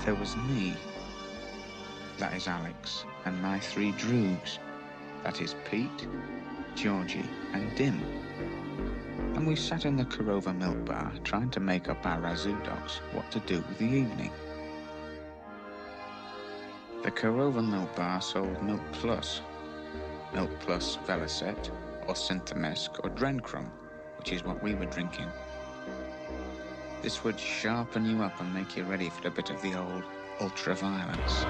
There was me, that is Alex, and my three droogs, that is Pete, Georgie, and Dim. And we sat in the Corova milk bar trying to make up our razoo dogs what to do with the evening. The Corova milk bar sold Milk Plus Velocet, or Synthemesk, or Drencrum, which is what we were drinking. This would sharpen you up and make you ready for a bit of the old ultra-violence.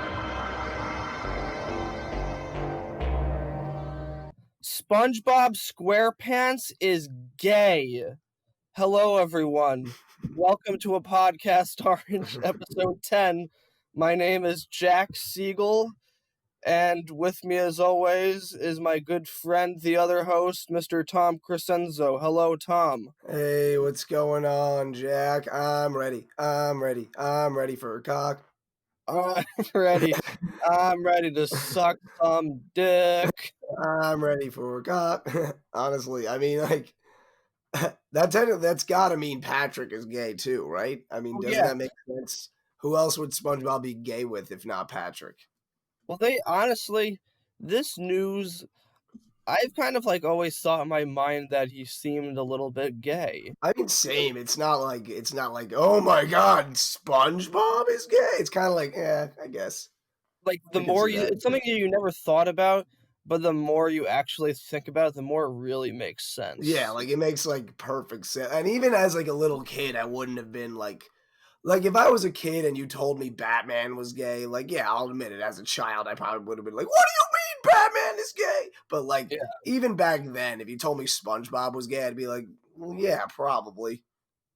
SpongeBob SquarePants is gay. Hello, everyone. Welcome to a podcast orange, episode 10. My name is Jack Siegel, and with me, as always, is my good friend, the other host, Mr. Tom Crescenzo. Hello, Tom. Hey, what's going on, Jack? I'm ready. I'm ready for a cock. I'm ready. I'm ready to suck some dick. I'm ready for a cock. Honestly, I mean, like, that's gotta mean Patrick is gay too, right? I mean, doesn't that make sense? Who else would SpongeBob be gay with if not Patrick? Well, this news, I've kind of always thought in my mind that he seemed a little bit gay. I mean, same. It's not like, oh my God, SpongeBob is gay. It's kind of like, I guess. It's something that you never thought about, but the more you actually think about it, the more it really makes sense. Yeah, it makes perfect sense. And even as a little kid, I wouldn't have been like if I was a kid and you told me Batman was gay, I'll admit it. As a child, I probably would have been like, what do you mean Batman is gay? But even back then, if you told me SpongeBob was gay, I'd be like, well, yeah, probably.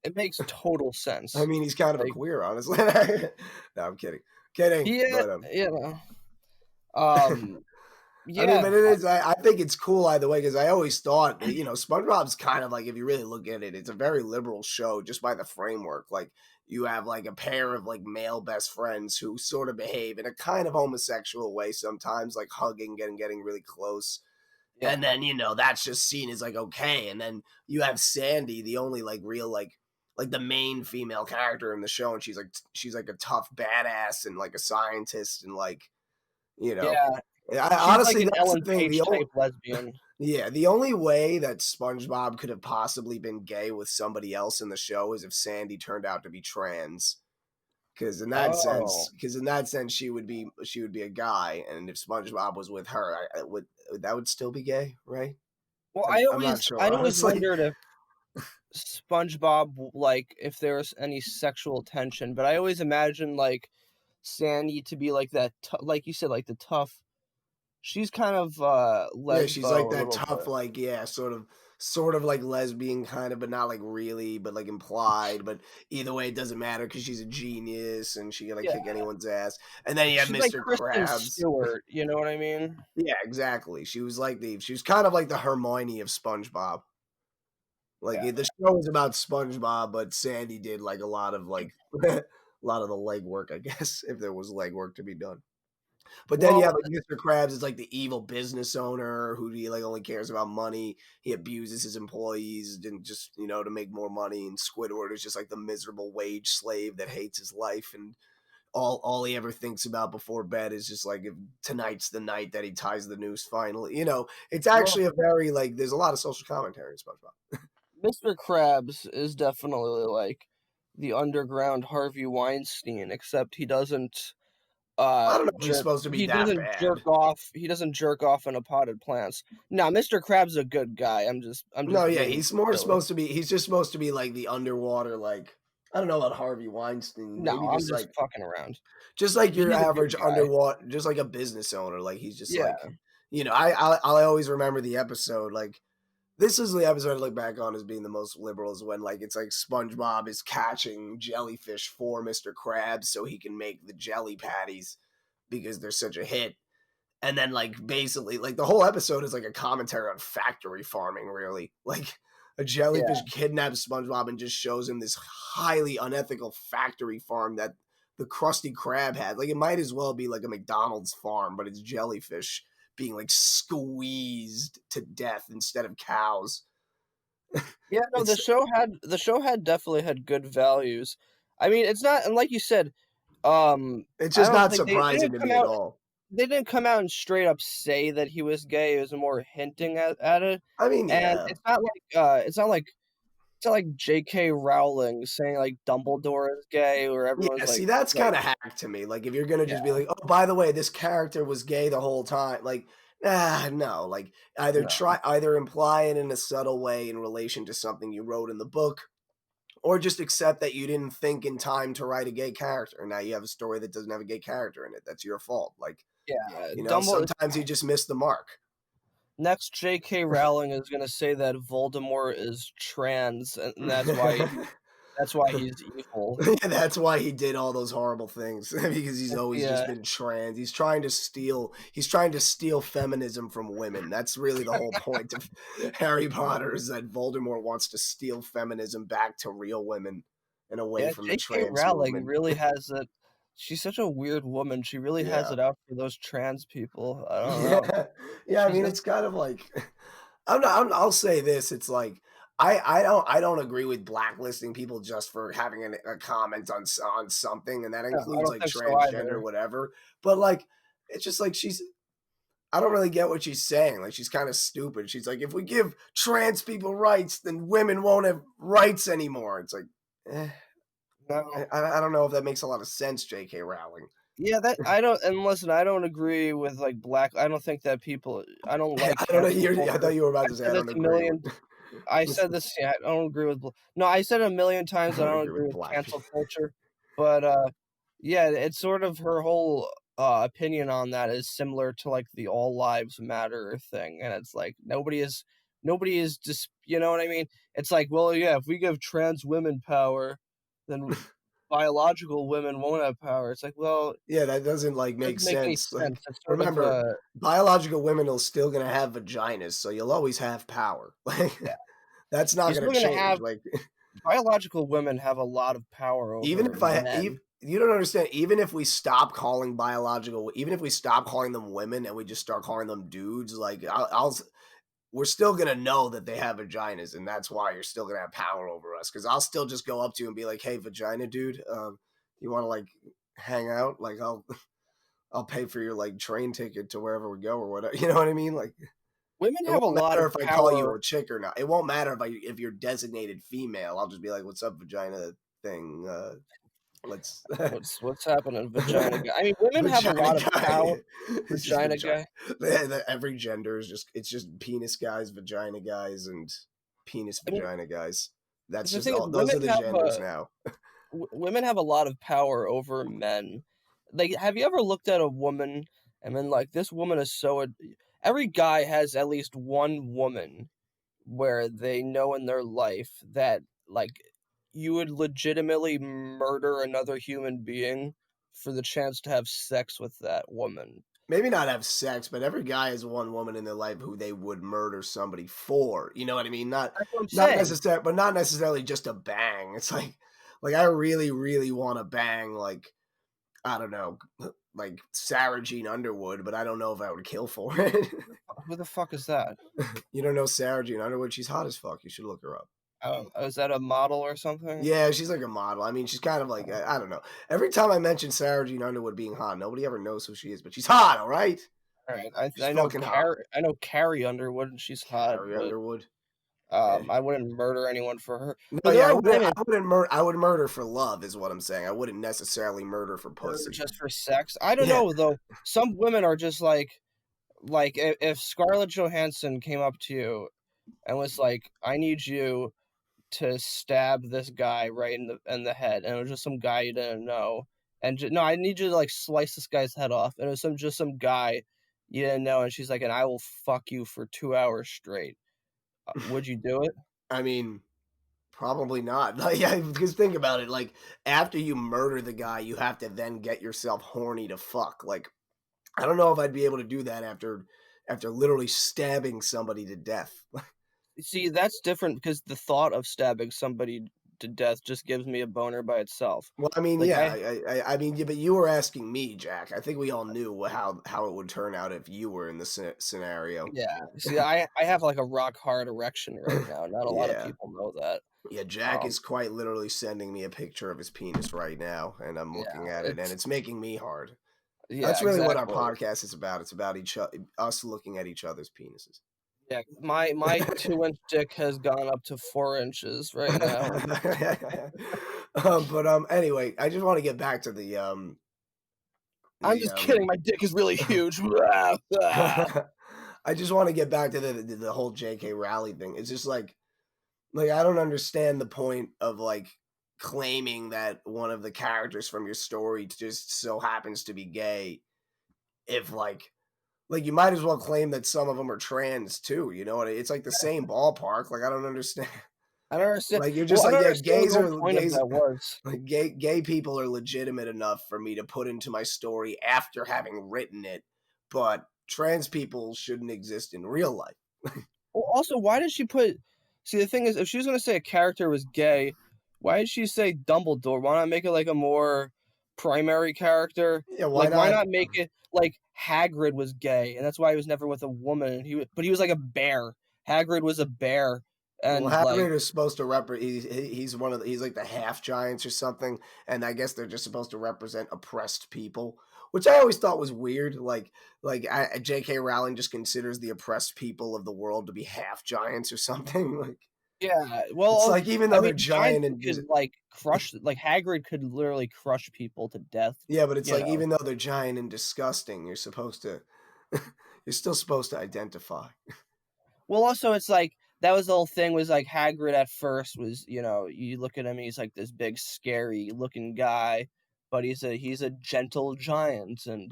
It makes total sense. I mean, he's kind of a queer, honestly. No, I'm kidding. Yeah, I mean, but it is. I think it's cool either way because I always thought that, SpongeBob's kind of if you really look at it, it's a very liberal show just by the framework. You have a pair of male best friends who sort of behave in a kind of homosexual way sometimes, hugging and getting really close. Yeah. And then, that's just seen as okay. And then you have Sandy, the only real the main female character in the show, and she's a tough badass and a scientist and honestly, an that's Ellen the thing. Page type lesbian. Yeah, the only way that SpongeBob could have possibly been gay with somebody else in the show is if Sandy turned out to be trans. Because in that sense, she would be a guy, and if SpongeBob was with her, that would still be gay, right? Well, I always wondered if SpongeBob if there was any sexual tension, but I always imagined Sandy to be that, like you said, the tough. She's kind of she's that tough, sort of lesbian kind of, but not really, but implied. But either way, it doesn't matter because she's a genius and she can kick anyone's ass. And then you have Mr. Krabs. Stewart, you know what I mean? Yeah, exactly. She was she was kind of the Hermione of SpongeBob. The show was about SpongeBob, but Sandy did a lot of a lot of the legwork, I guess, if there was legwork to be done. But then you have Mr. Krabs is the evil business owner who he only cares about money. He abuses his employees and just to make more money. And Squidward is just the miserable wage slave that hates his life, and all he ever thinks about before bed is just if tonight's the night that he ties the noose finally. It's actually a very there's a lot of social commentary in SpongeBob. Mr. Krabs is definitely the underground Harvey Weinstein, except he doesn't. I don't know if he's supposed to be that bad. He doesn't jerk off in a potted plants. No, Mr. Krabs is a good guy. I'm just. No, yeah, he's more supposed to be. He's just supposed to be the underwater. I don't know about Harvey Weinstein. No, maybe just I'm just fucking around. Just your average underwater, just a business owner. He's just I always remember the episode. This is the episode I look back on as being the most liberal, is when it's SpongeBob is catching jellyfish for Mr. Krabs so he can make the jelly patties because they're such a hit. And then basically the whole episode is a commentary on factory farming, really. A jellyfish kidnaps SpongeBob and just shows him this highly unethical factory farm that the Krusty Krab had. It might as well be a McDonald's farm, but it's jellyfish being squeezed to death instead of cows. Yeah, no, the show had definitely had good values. I mean, it's not, and like you said, It's I just don't not think surprising to me at all. they didn't come out and straight up say that he was gay. It was more hinting at it. I mean, And yeah. it's not like J.K. Rowling saying like Dumbledore is gay, or everyone's Yeah, like see, that's kind of hack to me. Like, if you're gonna just be like, "Oh, by the way, this character was gay the whole time," like, no. Like, no. either imply it in a subtle way in relation to something you wrote in the book, or just accept that you didn't think in time to write a gay character. And now you have a story that doesn't have a gay character in it. That's your fault. Like, Yeah, Dumbledore. sometimes you just miss the mark. Next, J.K. Rowling is gonna say that Voldemort is trans, and that's why he's evil. Yeah, that's why he did all those horrible things because he's always just Yeah, been trans. He's trying to steal feminism from women. That's really the whole point of Harry Potter, is that Voldemort wants to steal feminism back to real women and away yeah. from the J.K. trans Rowling movement. really has it. She's such a weird woman. She really has Yeah. it out for those trans people. I don't know. Yeah. Yeah, I She's mean, just it's kind of like I'll say this, it's like I don't agree with blacklisting people just for having a comment on something, and that no, I includes don't like think so transgender, either. whatever. But like, it's just like I don't really get what she's saying. Like, she's kind of stupid. She's like, if we give trans people rights, then women won't have rights anymore. It's like, eh, No. I don't know if that makes a lot of sense, J.K. Rowling. Yeah, that I don't. And listen, I don't agree with like black. I don't think that people. I don't like I don't know. cancel I culture. thought you were about I've to say said I this don't a agree with. million. I said this. Yeah, I don't agree with. No, I said it a million I times that I don't don't agree agree with with black cancel people. culture. But yeah, it's sort of her whole opinion on that is similar to like the all lives matter thing, and it's like nobody is just you know what I mean. It's like, well, yeah, if we give trans women power, then biological women won't have power. It's like, well, Yeah, that doesn't like doesn't make make any sense. Like, sense. It's sort of remember, biological women are still gonna have vaginas, so you'll always have power. Like, yeah. that's not You're gonna still gonna change. have Like, biological women have a lot of power even over if men. you don't understand, even if we stop calling them women and we just start calling them dudes, like, we're still gonna know that they have vaginas, and that's why you're still gonna have power over us. Because I'll still just go up to you and be like, "Hey, vagina dude, you want to like hang out? Like, I'll pay for your like train ticket to wherever we go or whatever." You know what I mean? Like, Women it have won't a lot matter of if I call you power. a chick or not. It won't matter if you're designated female. I'll just be like, "What's up, vagina thing? Let's What's happening, vagina guy? I mean, women have a vagina lot of power. guy." It's just Vagina vagina. guy. Every gender is just penis guys, vagina guys, and penis I mean, vagina guys. That's the just thing is, all. Those are the genders now. women have a lot of power over men. Like, have you ever looked at a woman and been like, this woman is so? Every guy has at least one woman where they know in their life that like you would legitimately murder another human being for the chance to have sex with that woman. Maybe not have sex, but every guy has one woman in their life who they would murder somebody for. You know what I mean? That's what I'm saying. Not necessarily just a bang. It's like I really, really want to bang, like, I don't know, like Sarah Jean Underwood, but I don't know if I would kill for it. Who the fuck is that? You don't know Sarah Jean Underwood? She's hot as fuck. You should look her up. Is that a model or something? Yeah, she's like a model. I mean, she's kind of like, I don't know. Every time I mention Sarah Jean Underwood being hot, nobody ever knows who she is, but she's hot, all right? All right, She's fucking hot. I know Carrie Underwood, and she's hot, Carrie but Underwood. Eh. I wouldn't murder anyone for her. No, But there yeah, are women I would murder for love, is what I'm saying. I wouldn't necessarily murder for murder pussy. just for sex. I don't Yeah. know though. Some women are just like if Scarlett Johansson came up to you and was like, "I need you to stab this guy right in the head," and it was just some guy you didn't know, and no, I need you to like slice this guy's head off, and it was some guy you didn't know, and she's like, "And I will fuck you for 2 hours straight." Would you do it? I mean, probably not. Like, yeah, because think about it. Like, after you murder the guy, you have to then get yourself horny to fuck. Like, I don't know if I'd be able to do that after literally stabbing somebody to death. See, that's different because the thought of stabbing somebody to death just gives me a boner by itself. Well, I mean, Like yeah, I mean, yeah, but you were asking me, Jack. I think we all knew how it would turn out if you were in the scenario. yeah. See, I have like a rock hard erection right now. Not a lot of Yeah. people know that. Yeah, Jack is quite literally sending me a picture of his penis right now, and I'm looking at it, and it's making me hard. Yeah, That's really what our exactly. podcast is about. It's about us looking at each other's penises. Yeah, my 2-inch dick has gone up to 4 inches right now. Anyway, I just want to get back to I'm just kidding. My dick is really huge. I just want to get back to the whole J.K. Rowling thing. It's just like I don't understand the point of like claiming that one of the characters from your story just so happens to be gay. If like you might as well claim that some of them are trans too. You know, it's like the same ballpark. Like I don't understand. I don't understand. Like you're just I don't yeah, understand what the whole point of that was. like gay people are legitimate enough for me to put into my story after having written it, but trans people shouldn't exist in real life. Well, also, why did she put? See, the thing is, if she was gonna say a character was gay, why did she say Dumbledore? Why not make it like a more primary character? Yeah, why why not make it like Hagrid was gay, and that's why he was never with a woman. But he was like a bear. Hagrid was a bear. And well, Hagrid is supposed to he's he's like the half giants or something, and I guess they're just supposed to represent oppressed people, which I always thought was weird. J.K. Rowling just considers the oppressed people of the world to be half giants or something. Like yeah, well, it's like even though they're giant and could like crush, like Hagrid could literally crush people to death. Yeah, but it's like even though they're giant and disgusting, you're supposed to you're still supposed to identify. Well, also it's like that was the whole thing was like Hagrid at first was, you look at him, he's like this big scary looking guy, but he's a gentle giant, and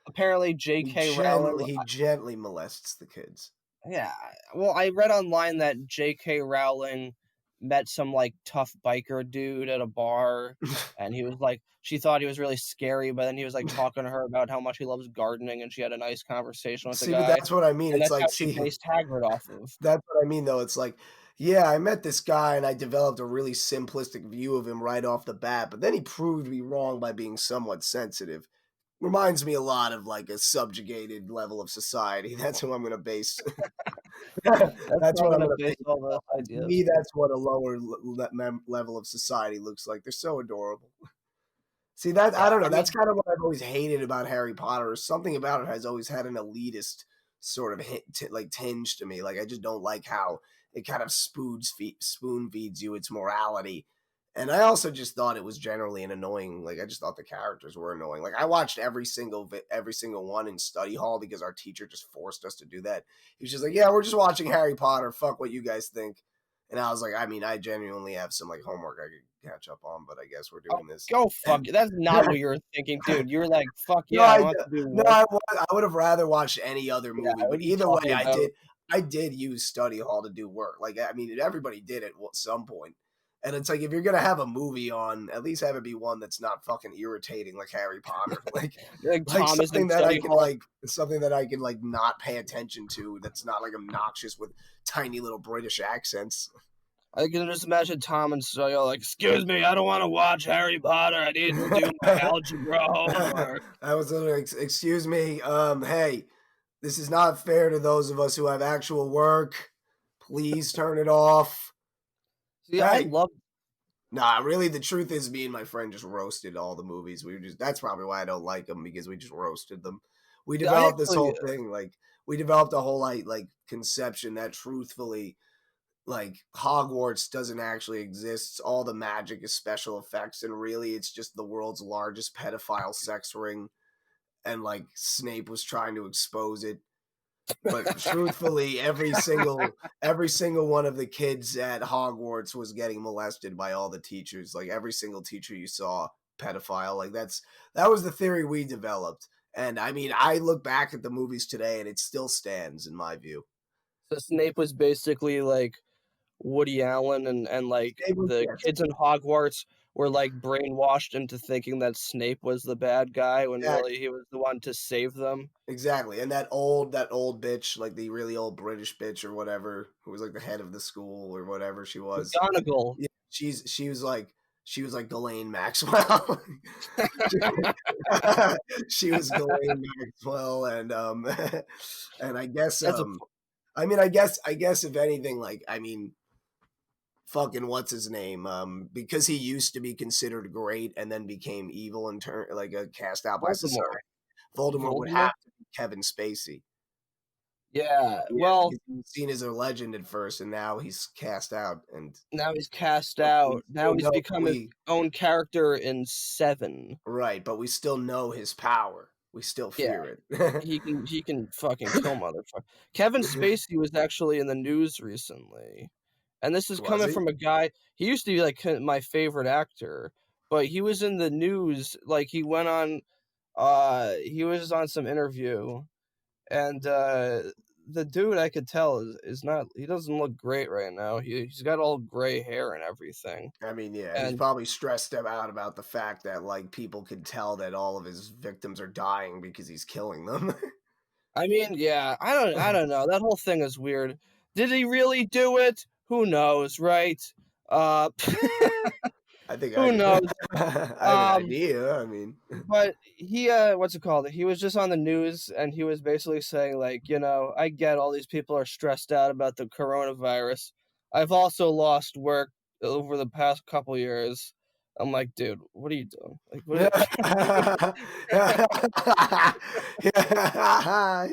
apparently J.K. Rowling he gently molests the kids. Yeah, well, I read online that J.K. Rowling met some like tough biker dude at a bar, and he was like, she thought he was really scary, but then he was like talking to her about how much he loves gardening, and she had a nice conversation with the guy. But that's what I mean. And it's that's like how she based Hagrid off of. That's what I mean, though. It's like, yeah, I met this guy and I developed a really simplistic view of him right off the bat, but then he proved me wrong by being somewhat sensitive. Reminds me a lot of like a subjugated level of society. That's who I'm going to base. That's what I'm going to base all the ideas. To me, that's what a lower level of society looks like. They're so adorable. See, that I don't know. That's kind of what I've always hated about Harry Potter. Or something about it has always had an elitist sort of tinge to me. Like I just don't like how it kind of spoon feeds you its morality. And I also just thought it was generally an annoying. Like I just thought the characters were annoying. Like I watched every single one in study hall because our teacher just forced us to do that. He was just like, "Yeah, we're just watching Harry Potter. Fuck what you guys think." And I was like, I mean, I genuinely have some like homework I could catch up on, but I guess we're doing this. Go fuck it. That's not what you were thinking, dude. You were like, fuck yeah, I want to do work. I would have rather watched any other movie, but either way, I did use study hall to do work. Like, I mean, everybody did it at some point. And it's like, if you're going to have a movie on, at least have it be one that's not fucking irritating like Harry Potter. Like something that I can something that I can like not pay attention to that's not like obnoxious with tiny little British accents. I can just imagine Tom and Sawyer like, "Excuse me, I don't want to watch Harry Potter. I need to do my algebra homework." I was like, "Excuse me, hey, this is not fair to those of us who have actual work. Please turn it off." See, I love. Nah, really, the truth is, me and my friend just roasted all the movies. That's probably why I don't like them, because we just roasted them. We developed this whole thing, like we developed a whole like conception that truthfully, like Hogwarts doesn't actually exist. All the magic is special effects, and really, it's just the world's largest pedophile sex ring. And like Snape was trying to expose it. But truthfully, every single one of the kids at Hogwarts was getting molested by all the teachers. Like every single teacher you saw, pedophile. Like that was the theory we developed. And I mean, I look back at the movies today and it still stands in my view. So Snape was basically like Woody Allen, and like the kids in Hogwarts were like brainwashed into thinking that Snape was the bad guy when really he was the one to save them. Exactly. And that old bitch, like the really old British bitch or whatever, who was like the head of the school or whatever she was. McGonagall. Yeah, she was like Ghislaine Maxwell. She was Ghislaine Maxwell, and and I guess I guess if anything, like, I mean, fucking what's his name? Because he used to be considered great and then became evil and cast out by society. Voldemort would have to be Kevin Spacey. Yeah, well, he was seen as a legend at first, and now he's cast out. And now he's cast out. Now he's become his own character in 7. Right, but we still know his power. We still fear it. he can fucking kill motherfucker. Kevin Spacey was actually in the news recently, and this is coming from a guy. He used to be like my favorite actor, but he was in the news. Like he went on, he was on some interview, and the dude I could tell is not. He doesn't look great right now. He's got all gray hair and everything. I mean, yeah, he's probably stressed out about the fact that like people can tell that all of his victims are dying because he's killing them. I mean, yeah, I don't know. That whole thing is weird. Did he really do it? Who knows, right? I think who knows? I have an idea. I mean, but he what's it called? He was just on the news and he was basically saying like, I get all these people are stressed out about the coronavirus. I've also lost work over the past couple years. I'm like, dude, what are you doing? Like,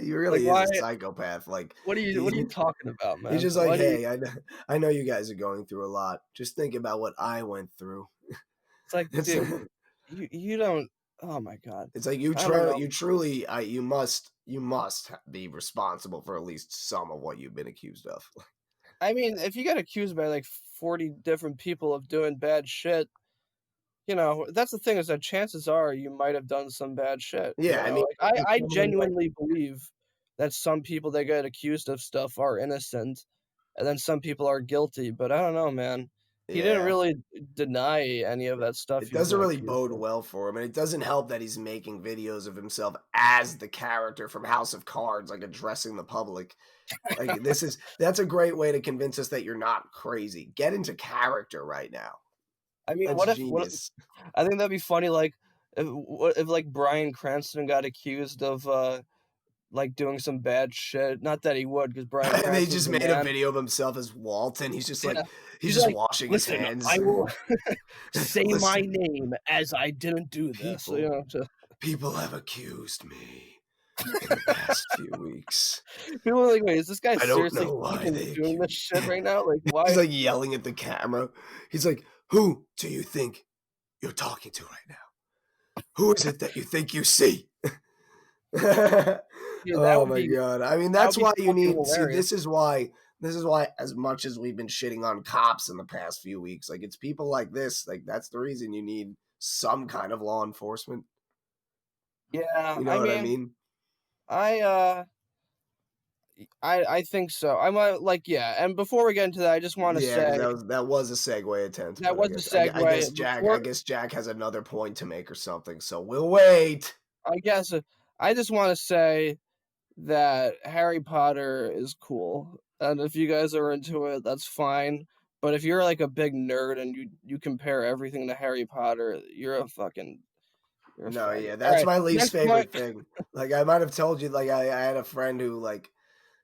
he really is a psychopath. Like, what are you talking about, man? He's just like, hey, I know you guys are going through a lot. Just think about what I went through. It's like, dude, you don't. Oh my god! It's like you must be responsible for at least some of what you've been accused of. I mean, if you get accused by like 40 different people of doing bad shit, that's the thing is that chances are you might have done some bad shit. Yeah, I mean, I genuinely believe that some people that get accused of stuff are innocent, and then some people are guilty. But I don't know, man. He didn't really deny any of that stuff. It doesn't really bode well for him, and it doesn't help that he's making videos of himself as the character from House of Cards, like addressing the public. Like that's a great way to convince us that you're not crazy. Get into character right now. I mean, what if I think that'd be funny, like if like Bryan Cranston got accused of like doing some bad shit. Not that he would, because Bryan Cranston. And they just made a video of himself as Walton. He's just like he's just like, washing his hands. I will say my name as I didn't do this. People have accused me in the past few weeks. People are like, wait, is this guy seriously doing this shit right now? Like, why? He's like yelling at the camera. He's like, who do you think you're talking to right now? Who is it that you think you see? Oh my god. I mean, that's why you need to. This is why as much as we've been shitting on cops in the past few weeks, like it's people like this, like that's the reason you need some kind of law enforcement. Yeah, you know what I mean? I think so. I'm like, and before we get into that, I just want to say that was a segue attempt. That was a segue. I guess Jack has another point to make or something, so we'll wait. I guess I just want to say that Harry Potter is cool, and if you guys are into it, that's fine. But if you're like a big nerd and you compare everything to Harry Potter, you're a fucking. That's my least favorite thing. Like I might have told you, like I had a friend who like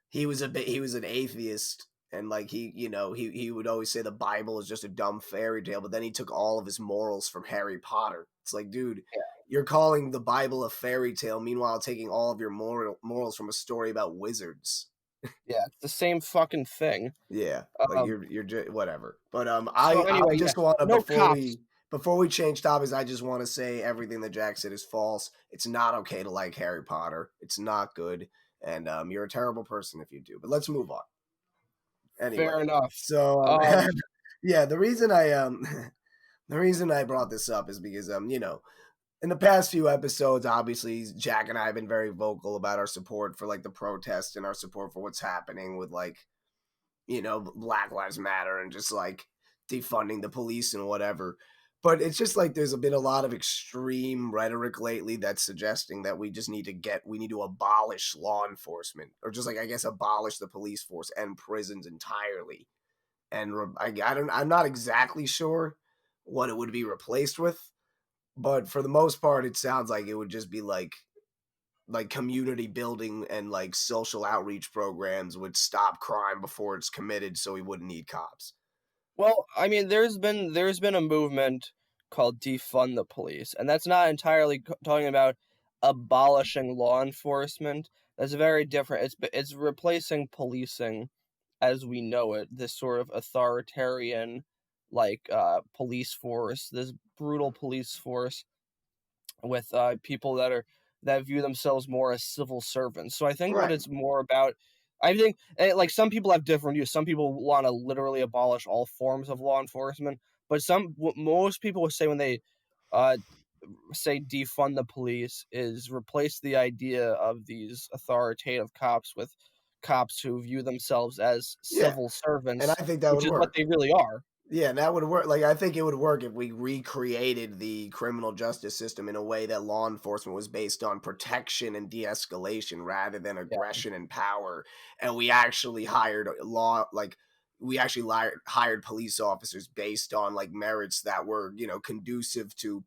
he was an atheist, and like he would always say the Bible is just a dumb fairy tale, but then he took all of his morals from Harry Potter. It's like, dude, you're calling the Bible a fairy tale, meanwhile taking all of your morals from a story about wizards. Yeah, it's the same fucking thing. Yeah, like you're just whatever. But I just want to before we change topics, I just want to say everything that Jack said is false. It's not okay to like Harry Potter. It's not good, and you're a terrible person if you do. But let's move on. Anyway, fair enough. So yeah, the reason I brought this up is because in the past few episodes, obviously, Jack and I have been very vocal about our support for, like, the protest and our support for what's happening with, like, Black Lives Matter and just, like, defunding the police and whatever. But it's just, like, there's been a lot of extreme rhetoric lately that's suggesting that we just need to abolish law enforcement. Or just, like, I guess, abolish the police force and prisons entirely. And I'm not exactly sure what it would be replaced with. But for the most part, it sounds like it would just be like community building and like social outreach programs would stop crime before it's committed, so we wouldn't need cops. Well, I mean, there's been a movement called defund the police, and that's not entirely talking about abolishing law enforcement. That's very different. It's replacing policing as we know it, this sort of authoritarian, police force, this brutal police force with people that view themselves more as civil servants. So I think what Right. it's more about, I think, like some people have different views. Some people want to literally abolish all forms of law enforcement, but most people would say when they uh, say defund the police is replace the idea of these authoritative cops with cops who view themselves as Yeah. civil And I servants, think that would which is what work. they really are. Yeah, that would work. Like, I think it would work if we recreated the criminal justice system in a way that law enforcement was based on protection and de-escalation rather than Yeah. aggression and power. And we actually hired police officers based on like merits that were, conducive to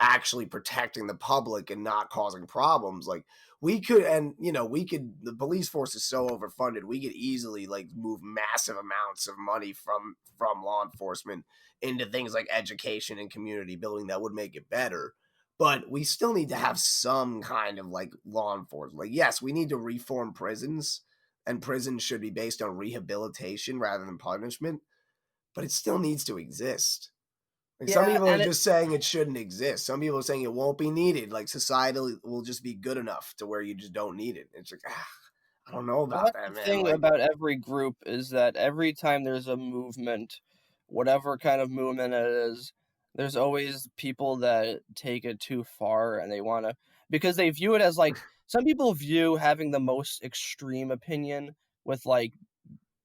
actually protecting the public and not causing problems. Like the police force is so overfunded, we could easily like move massive amounts of money from law enforcement into things like education and community building that would make it better. But we still need to have some kind of like law enforcement. Like, yes, we need to reform prisons, and prisons should be based on rehabilitation rather than punishment, but it still needs to exist. Like, some Yeah, people are and just saying it shouldn't exist. Some people are saying it won't be needed. Like, society will just be good enough to where you just don't need it. It's like, I don't know well, about that's that, the man. thing Like, about every group is that every time there's a movement, whatever kind of movement it is, there's always people that take it too far and they want to, because they view it as like, some people view having the most extreme opinion with like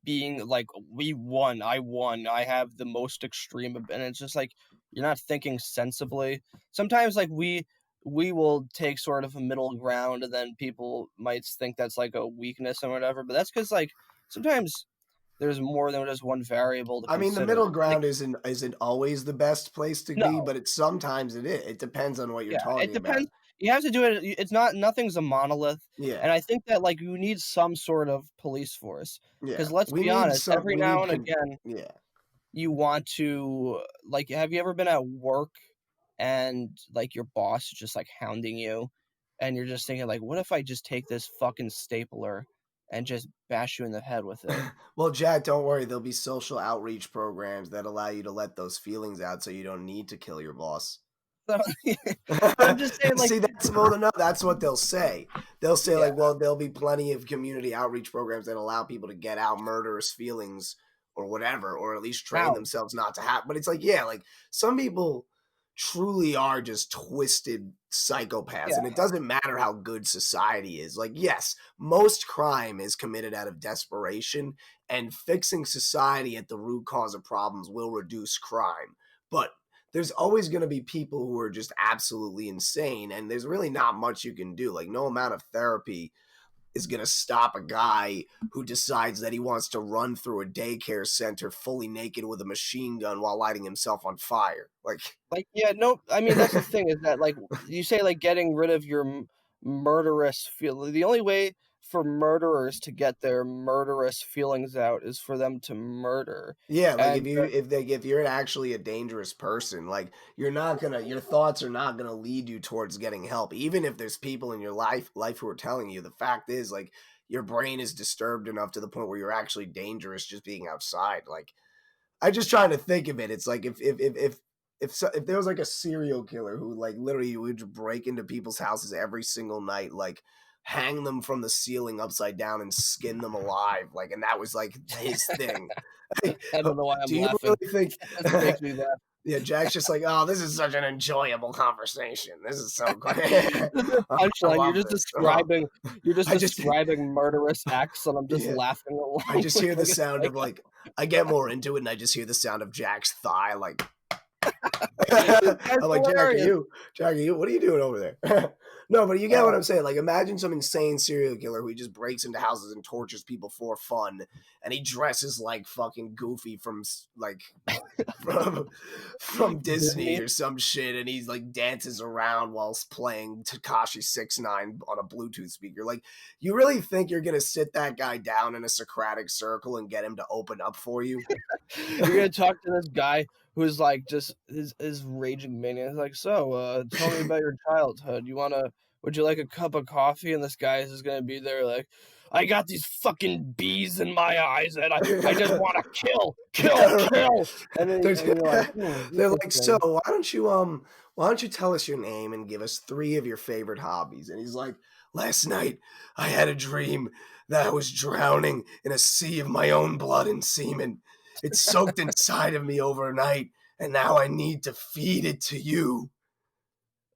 being like, I won, I have the most extreme, and it's just like you're not thinking sensibly. Sometimes like we will take sort of a middle ground, and then people might think that's like a weakness and whatever, but that's because like sometimes there's more than just one variable to I mean, the consider. middle Like, ground isn't always the best place to be, no, but sometimes it is. It depends on what you're yeah, it talking about. depends. You have to do it. It's not, nothing's a monolith, Yeah, and I think that like you need some sort of police force, yeah. because let's We be need honest, some. every We now need. and again Yeah. you want to, like, have you ever been at work and like your boss is just like hounding you and you're just thinking like, what if I just take this fucking stapler and just bash you in the head with it? Well, Jack, don't worry. There'll be social outreach programs that allow you to let those feelings out, so you don't need to kill your boss. So I'm just saying like, See, that's what they'll say. They'll say yeah, like, well, there'll be plenty of community outreach programs that allow people to get out murderous feelings or whatever, or at least train how? themselves not to have. But it's like, yeah, like some people truly are just twisted psychopaths, Yeah, and it doesn't matter how good society is. Like, yes, most crime is committed out of desperation, and fixing society at the root cause of problems will reduce crime. But there's always going to be people who are just absolutely insane, and there's really not much you can do. Like, no amount of therapy is going to stop a guy who decides that he wants to run through a daycare center fully naked with a machine gun while lighting himself on fire. like, yeah, no, I mean, that's the thing is that like you say like getting rid of your murderous feel, the only way for murderers to get their murderous feelings out is for them to murder. Yeah, like And if you're actually a dangerous person, like your thoughts are not gonna lead you towards getting help. Even if there's people in your life who are telling you, the fact is like your brain is disturbed enough to the point where you're actually dangerous just being outside. Like, I just trying to think of it. It's like if there was like a serial killer who like literally would break into people's houses every single night, like hang them from the ceiling upside down and skin them alive, like, and that was like his thing. Like, I don't know why I'm do you laughing. really think? This makes me laugh. Yeah, Jack's just like, oh, this is such an enjoyable conversation. This is so great. I Punchline, love this. you're just I just describing murderous acts, and I'm just yeah. laughing along. I just hear the like a sound of psycho. like I get more into it, and I just hear the sound of Jack's thigh, like I'm like, Jackie, what are you doing over there? No, but you get what I'm saying. Like, imagine some insane serial killer who just breaks into houses and tortures people for fun, and he dresses like fucking Goofy from from Disney or some shit, and he's like dances around whilst playing Tekashi 6ix9ine on a Bluetooth speaker. Like, you really think you're gonna sit that guy down in a Socratic circle and get him to open up for you? You're gonna talk to this guy who's like just is raging mania. He's like, so tell me about your childhood. Would you like a cup of coffee? And this guy is just gonna be there like, I got these fucking bees in my eyes and I just want to kill. And then you're like, they're like, so why don't you tell us your name and give us 3 of your favorite hobbies? And he's like, last night I had a dream that I was drowning in a sea of my own blood and semen. It soaked inside of me overnight, and now I need to feed it to you.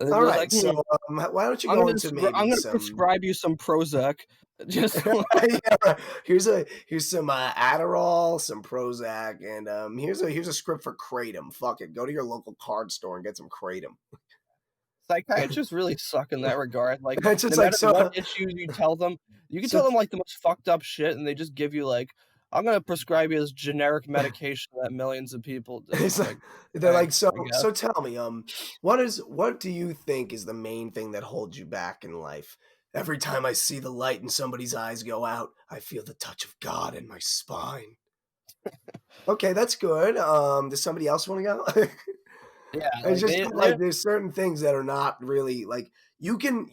All right, like, so why don't you go into maybe I'm going to prescribe you some Prozac. Just yeah, here's some Adderall, some Prozac, and here's a script for Kratom. Fuck it, go to your local card store and get some Kratom. Psychiatrists really suck in that regard. Like, it's just no like matter what issues you tell them, you can tell them like the most fucked up shit, and they just give you like, I'm gonna prescribe you this generic medication that millions of people do. They're like, so tell me, what do you think is the main thing that holds you back in life? Every time I see the light in somebody's eyes go out, I feel the touch of God in my spine. Okay, that's good. Does somebody else want to go? Yeah, it's just like there's certain things that are not really like you can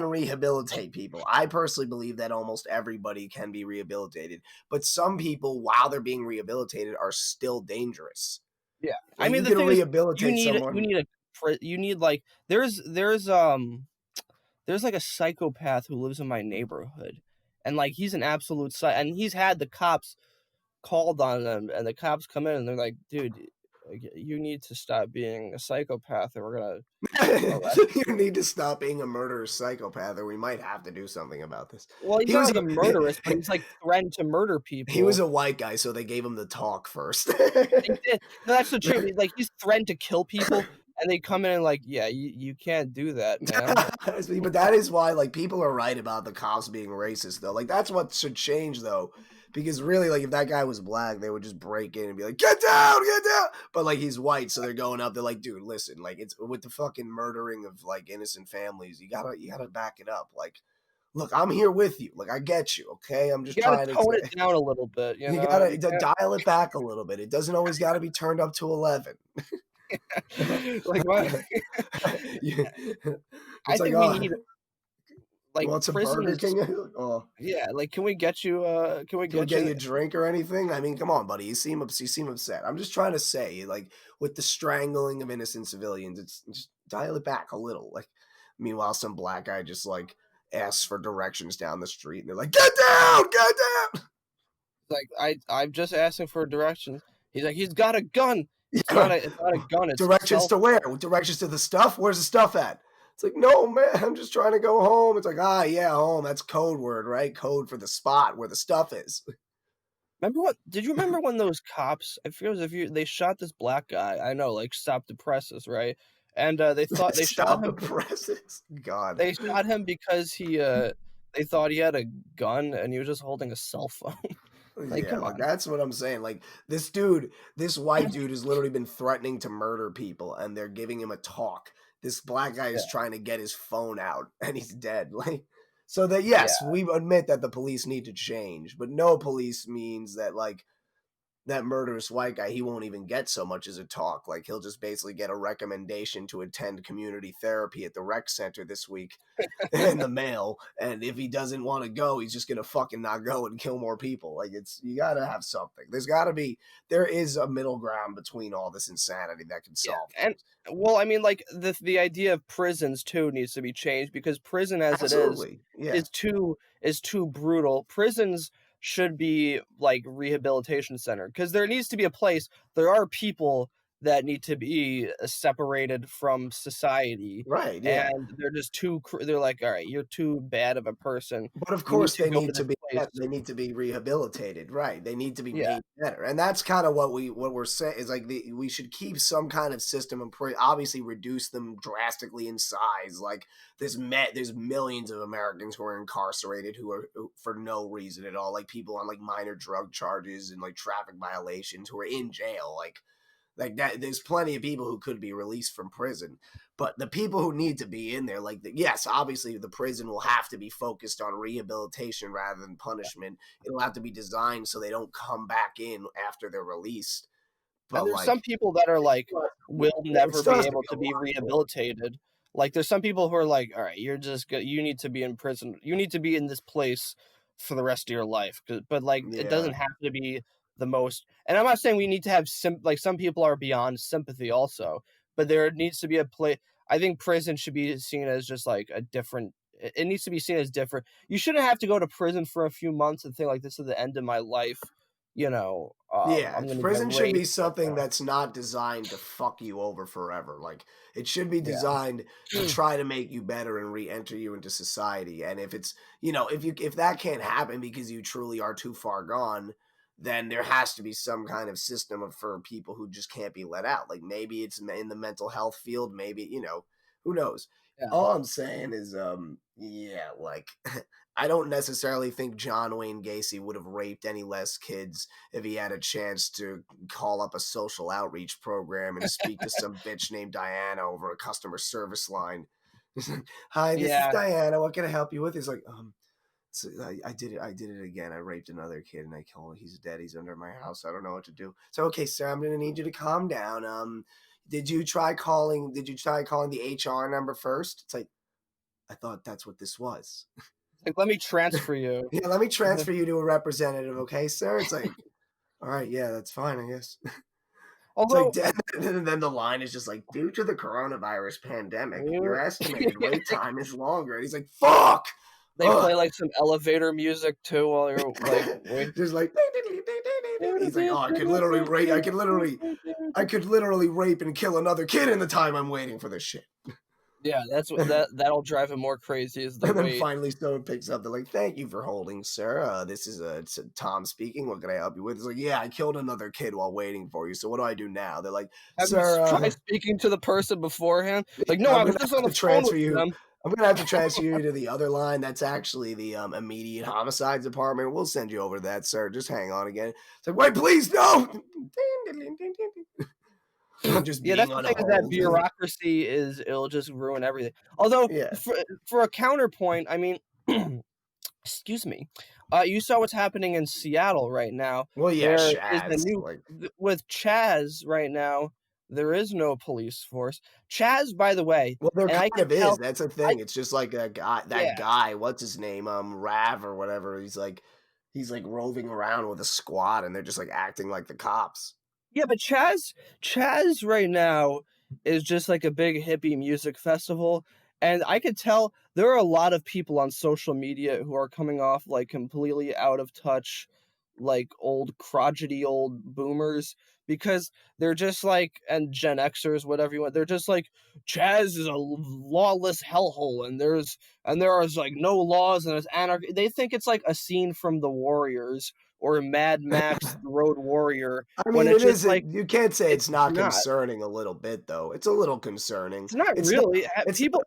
rehabilitate people. I personally believe that almost everybody can be rehabilitated, but some people, while they're being rehabilitated, are still dangerous. Yeah, like, I mean, you can rehabilitate someone. You need like there's like a psychopath who lives in my neighborhood, and like he's an absolute and he's had the cops called on them, and the cops come in and they're like, dude, you need to stop being a psychopath, or we're gonna. You need to stop being a murderous psychopath, or we might have to do something about this. Well, he's not like a murderous, but he's like threatened to murder people. He was a white guy, so they gave him the talk first. No, that's the truth. Like he's threatened to kill people, and they come in and like, yeah, you can't do that, man. But that is why, like, people are right about the cops being racist, though. Like, that's what should change, though. Because really, like, if that guy was black, they would just break in and be like, get down! But, like, he's white, so they're going up. They're like, dude, listen, like, it's with the fucking murdering of, like, innocent families. You gotta back it up. Like, look, I'm here with you. Like, I get you, okay? I'm just trying to tone it down a little bit. You gotta dial it back a little bit. It doesn't always got to be turned up to 11. Like what? I think we need like want some Burger King? Yeah, like can we get you can we get you a drink or anything? I mean, come on, buddy. You seem upset. I'm just trying to say, like, with the strangling of innocent civilians, it's just dial it back a little. Like, meanwhile, some black guy just like asks for directions down the street, and they're like, get down! Like I'm just asking for directions. He's like, he's got a gun. It's not a gun. It's directions to where? Directions to the stuff? Where's the stuff at? It's like, no, man, I'm just trying to go home. It's like, yeah, home. That's code word, right? Code for the spot where the stuff is. Did you remember when those cops, I feel as if they shot this black guy? I know, like, stop the presses, right? And they thought they shot him. Stop the presses? God. They shot him because they thought he had a gun and he was just holding a cell phone. Like, come on. That's what I'm saying. Like, this white dude has literally been threatening to murder people, and they're giving him a talk. This black guy is trying to get his phone out, and he's dead. Like, so that, yes, we admit that the police need to change, but no police means that, like, that murderous white guy, he won't even get so much as a talk. Like, he'll just basically get a recommendation to attend community therapy at the rec center this week in the mail. And if he doesn't want to go, he's just going to fucking not go and kill more people. Like, you got to have something. There is a middle ground between all this insanity that can solve. And, well, I mean, like, the idea of prisons, too, needs to be changed, because prison as Absolutely. it is too brutal. Prisons should be like rehabilitation center, because there needs to be a place. There are people that need to be separated from society. Right, yeah. And they're just they're like, all right, you're too bad of a person. But of You need course to they go to need to this be place. they need to be rehabilitated, right? They need to be Yeah. made better. And that's kind of what we're saying is like we should keep some kind of system and obviously reduce them drastically in size. Like there's millions of Americans who are incarcerated who for no reason at all, like people on like minor drug charges and like traffic violations who are in jail, like that. There's plenty of people who could be released from prison, but the people who need to be in there, like yes, obviously the prison will have to be focused on rehabilitation rather than punishment. It'll have to be designed so they don't come back in after they're released. But And there's some like, people that are like, will it never still be has to able be to a be lot more. rehabilitated. Like there's some people who are like, all right, you're just you need to be in prison. You need to be in this place for the rest of your life. But like, it Yeah, doesn't have to be the most. And I'm not saying we need to have like some people are beyond sympathy also, but there needs to be a place. I think prison should be seen as just like a different. It needs to be seen as different. You shouldn't have to go to prison for a few months and think like this is the end of my life. yeah. I'm gonna get Prison should be raped. something that's not designed to fuck you over forever. Like it should be Yeah. designed to try to make you better and re-enter you into society. And if it's if that can't happen because you truly are too far gone, then there has to be some kind of system for people who just can't be let out. Like maybe it's in the mental health field, maybe, who knows. Yeah. All I'm saying is yeah, like I don't necessarily think John Wayne Gacy would have raped any less kids if he had a chance to call up a social outreach program and speak to some bitch named Diana over a customer service line. He's like, "Hi, this is Diana. What can I help you with?" He's like, so I did it again. I raped another kid and I killed him. He's dead. He's under my house. I don't know what to do. So, okay, sir, I'm gonna need you to calm down. Did you try calling the HR number first? It's like, I thought that's what this was. Like, let me transfer you. Yeah, let me transfer you to a representative, okay, sir? It's like, all right, yeah, that's fine, I guess. Although, it's like, and then the line is just like, due to the coronavirus pandemic, your estimated wait time is longer. And he's like, fuck! They play like some elevator music too while you're like, wait. Just like, he's like, oh, I could literally rape and kill another kid in the time I'm waiting for this shit. Yeah, that's what that'll drive him more crazy. Is the and then wait. Finally, someone picks up. They're like, "Thank you for holding, sir. This is it's Tom speaking. What can I help you with?" It's like, "Yeah, I killed another kid while waiting for you. So what do I do now?" They're like, "Sir, try speaking to the person beforehand." Like, no, I was just on the phone with them. I'm gonna have to transfer you to the other line. That's actually the immediate homicides department. We'll send you over to that, sir. Just hang on again. It's like, wait, please, no. Just that's the thing, that bureaucracy it'll just ruin everything. Although, for a counterpoint, I mean, excuse me, you saw what's happening in Seattle right now. Well, yeah, Chaz, is with Chaz right now. There is no police force. Chaz, by the way. Well, there kind of is. That's a thing. It's just like a guy. Guy, what's his name? Rav or whatever. He's like roving around with a squad, and they're just like acting like the cops. Yeah, but Chaz right now is just like a big hippie music festival, and I could tell there are a lot of people on social media who are coming off like completely out of touch, like crotchety old boomers, because they're just like, and Gen Xers, whatever you want, they're just like, Chaz is a lawless hellhole, and there is like no laws and there's anarchy. They think it's like a scene from The Warriors or Mad Max The Road Warrior. I mean, it is like, you can't say it's not concerning a little bit, though. It's a little concerning. It's not really.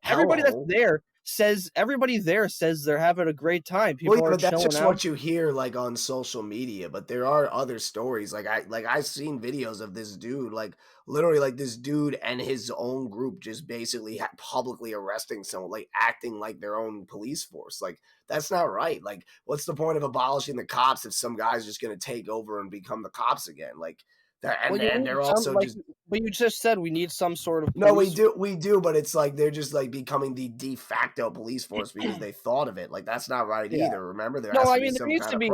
Everybody that's there says they're having a great time. People are chilling out. That's just what you hear like on social media. But there are other stories. I've seen videos of this dude, like literally like this dude and his own group just basically publicly arresting someone, like acting like their own police force. Like that's not right. Like what's the point of abolishing the cops if some guy's just going to take over and become the cops again? Like that, and they're also just. But you just said we need some sort of. No, we do, but it's like they're just like becoming the de facto police force because they thought of it. Like that's not right either. Remember, there needs to be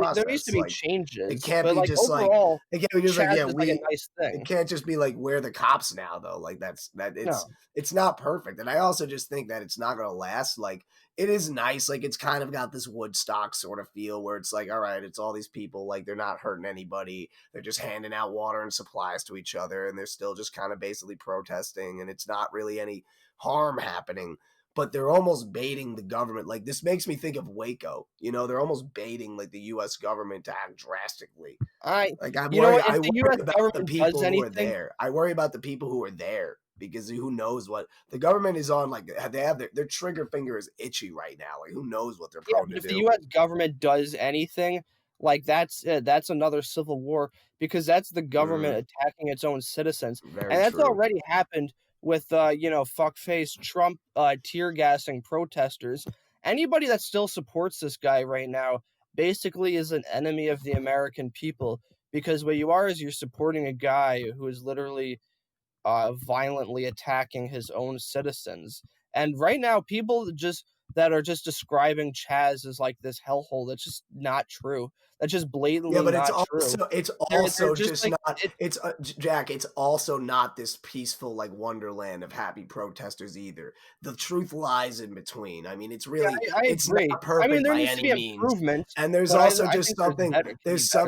changes. It can't be just overall, like it can't be just like a nice thing. It can't just be like we're the cops now though. Like it's not perfect. And I also just think that it's not going to last. Like it is nice. Like, it's kind of got this Woodstock sort of feel where it's like, all right, it's all these people, like, they're not hurting anybody. They're just handing out water and supplies to each other, and they're still just kind of basically protesting, and it's not really any harm happening. But they're almost baiting the government. Like, this makes me think of Waco. You know, they're almost baiting like the U.S. government to act drastically. Like, I worry if the U.S. about the government people does who are anything, there. I worry about the people who are there because who knows what the government is on. Like, they have their trigger finger is itchy right now. Like, who knows what they're yeah, prone but to if the do? U.S. government does anything, like that's another civil war because that's the government attacking its own citizens, Very and that's true. already happened with fuckface Trump tear gassing protesters. Anybody that still supports this guy right now basically is an enemy of the American people because what you are is you're supporting a guy who is literally violently attacking his own citizens. And right now, people that are just describing Chaz as like this hellhole, that's just not true. That's just Yeah, blatantly but not true. it's They're also just just like not it's Jack, it's also not this peaceful like wonderland of happy protesters either. The truth lies in between. I mean, it's yeah, really I it's agree. not I mean, perfect there by needs to any be means. improvement, And there's but also I just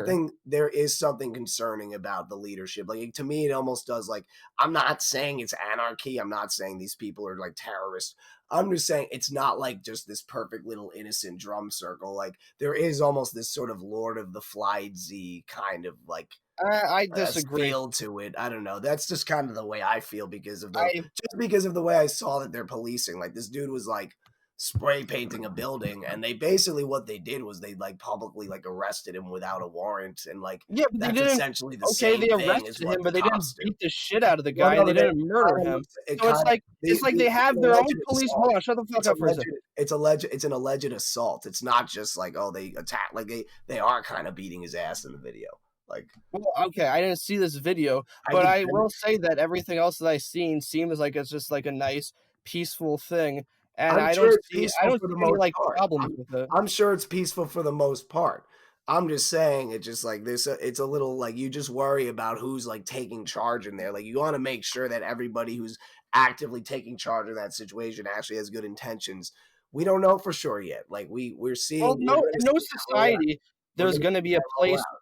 think there is something concerning about the leadership. Like to me it almost does like I'm not saying it's anarchy. I'm not saying these people are like terrorists. I'm just saying it's not like just this perfect little innocent drum circle. Like there is almost this sort of Lord of the Flies-y kind of like I disagree. feel to it. I don't know. That's just kind of the way I feel because of I the way I saw that they're policing. Like this dude was like spray painting a building, and they basically what they did was they like publicly like arrested him without a warrant, and like Yeah, but they that's didn't. essentially the Okay, same they thing as arrested him, what the but they didn't cops do. beat the shit out of the Well, guy, no, and they but it didn't murder kind of him. looks it So it's kind of like they it's have an their own alleged police. assault. Hold on, shut the fuck up for a second. It's an alleged assault. It's not just like oh they attack like they are kind of beating his ass in the video. Like Well, okay, I didn't see this video, I but could I will say that everything else that I've seen seems like it's just like a nice, peaceful thing, and I'm I sure don't it's see I peaceful don't for the see any most like part. problems with it. I'm sure it's peaceful for the most part. I'm just saying it's just like this it's a little like you just worry about who's like taking charge in there. Like you want to make sure that everybody who's actively taking charge of that situation actually has good intentions. We don't know for sure yet. Like we're Well, seeing we're no, going to in no see that roll out. society We're there's going to going to see be a that roll place. out.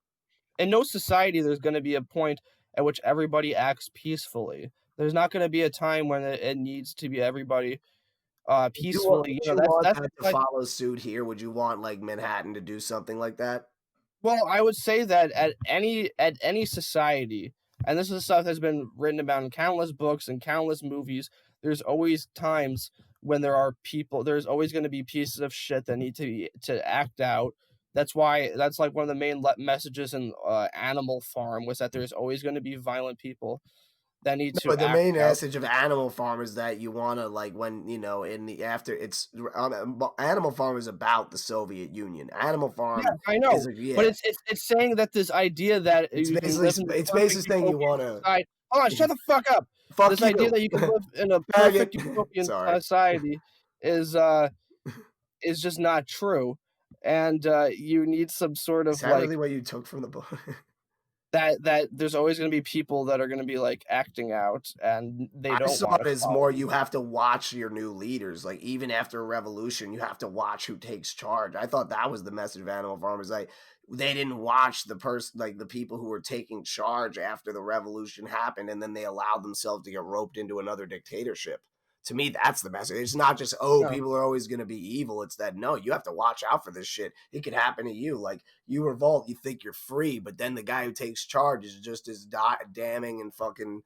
In no society there's going to be a point at which everybody acts peacefully. There's not going to be a time when it needs to be everybody peacefully. Would You know, you want that's that to like. follow suit here? Would you want like Manhattan to do something like that? Well, I would say that at any society, and this is stuff that's been written about in countless books and countless movies, there's always times when there's always going to be pieces of shit that need to act out. That's why that's like one of the main messages in Animal Farm was that there's always going to be violent people that need No, to but the act main out. message of Animal Farm is that you want to like when you know in the after it's Animal Farm is about the Soviet Union. Animal Yeah, Farm I know, is but it's saying that this idea that you can live in this it's perfect basically saying you utopian want to society. Hold on, shut the fuck up. fuck This idea you, that you can live in a faggot. perfect utopian Sorry, society is is just not true, and you need some sort is of that like really what you took from the book? that. There's always going to be people that are going to be like acting out, and they I don't saw want it to as follow. more you have to watch your new leaders. Like even after a revolution, you have to watch who takes charge. I thought that was the message of Animal Farm is like they didn't watch the person like the people who were taking charge after the revolution happened and then they allowed themselves to get roped into another dictatorship. To me, that's the message. It's not just, oh, No. people are always going to be evil. It's that, no, you have to watch out for this shit. It could happen to you. Like, you revolt, you think you're free, but then the guy who takes charge is just as damning and fucking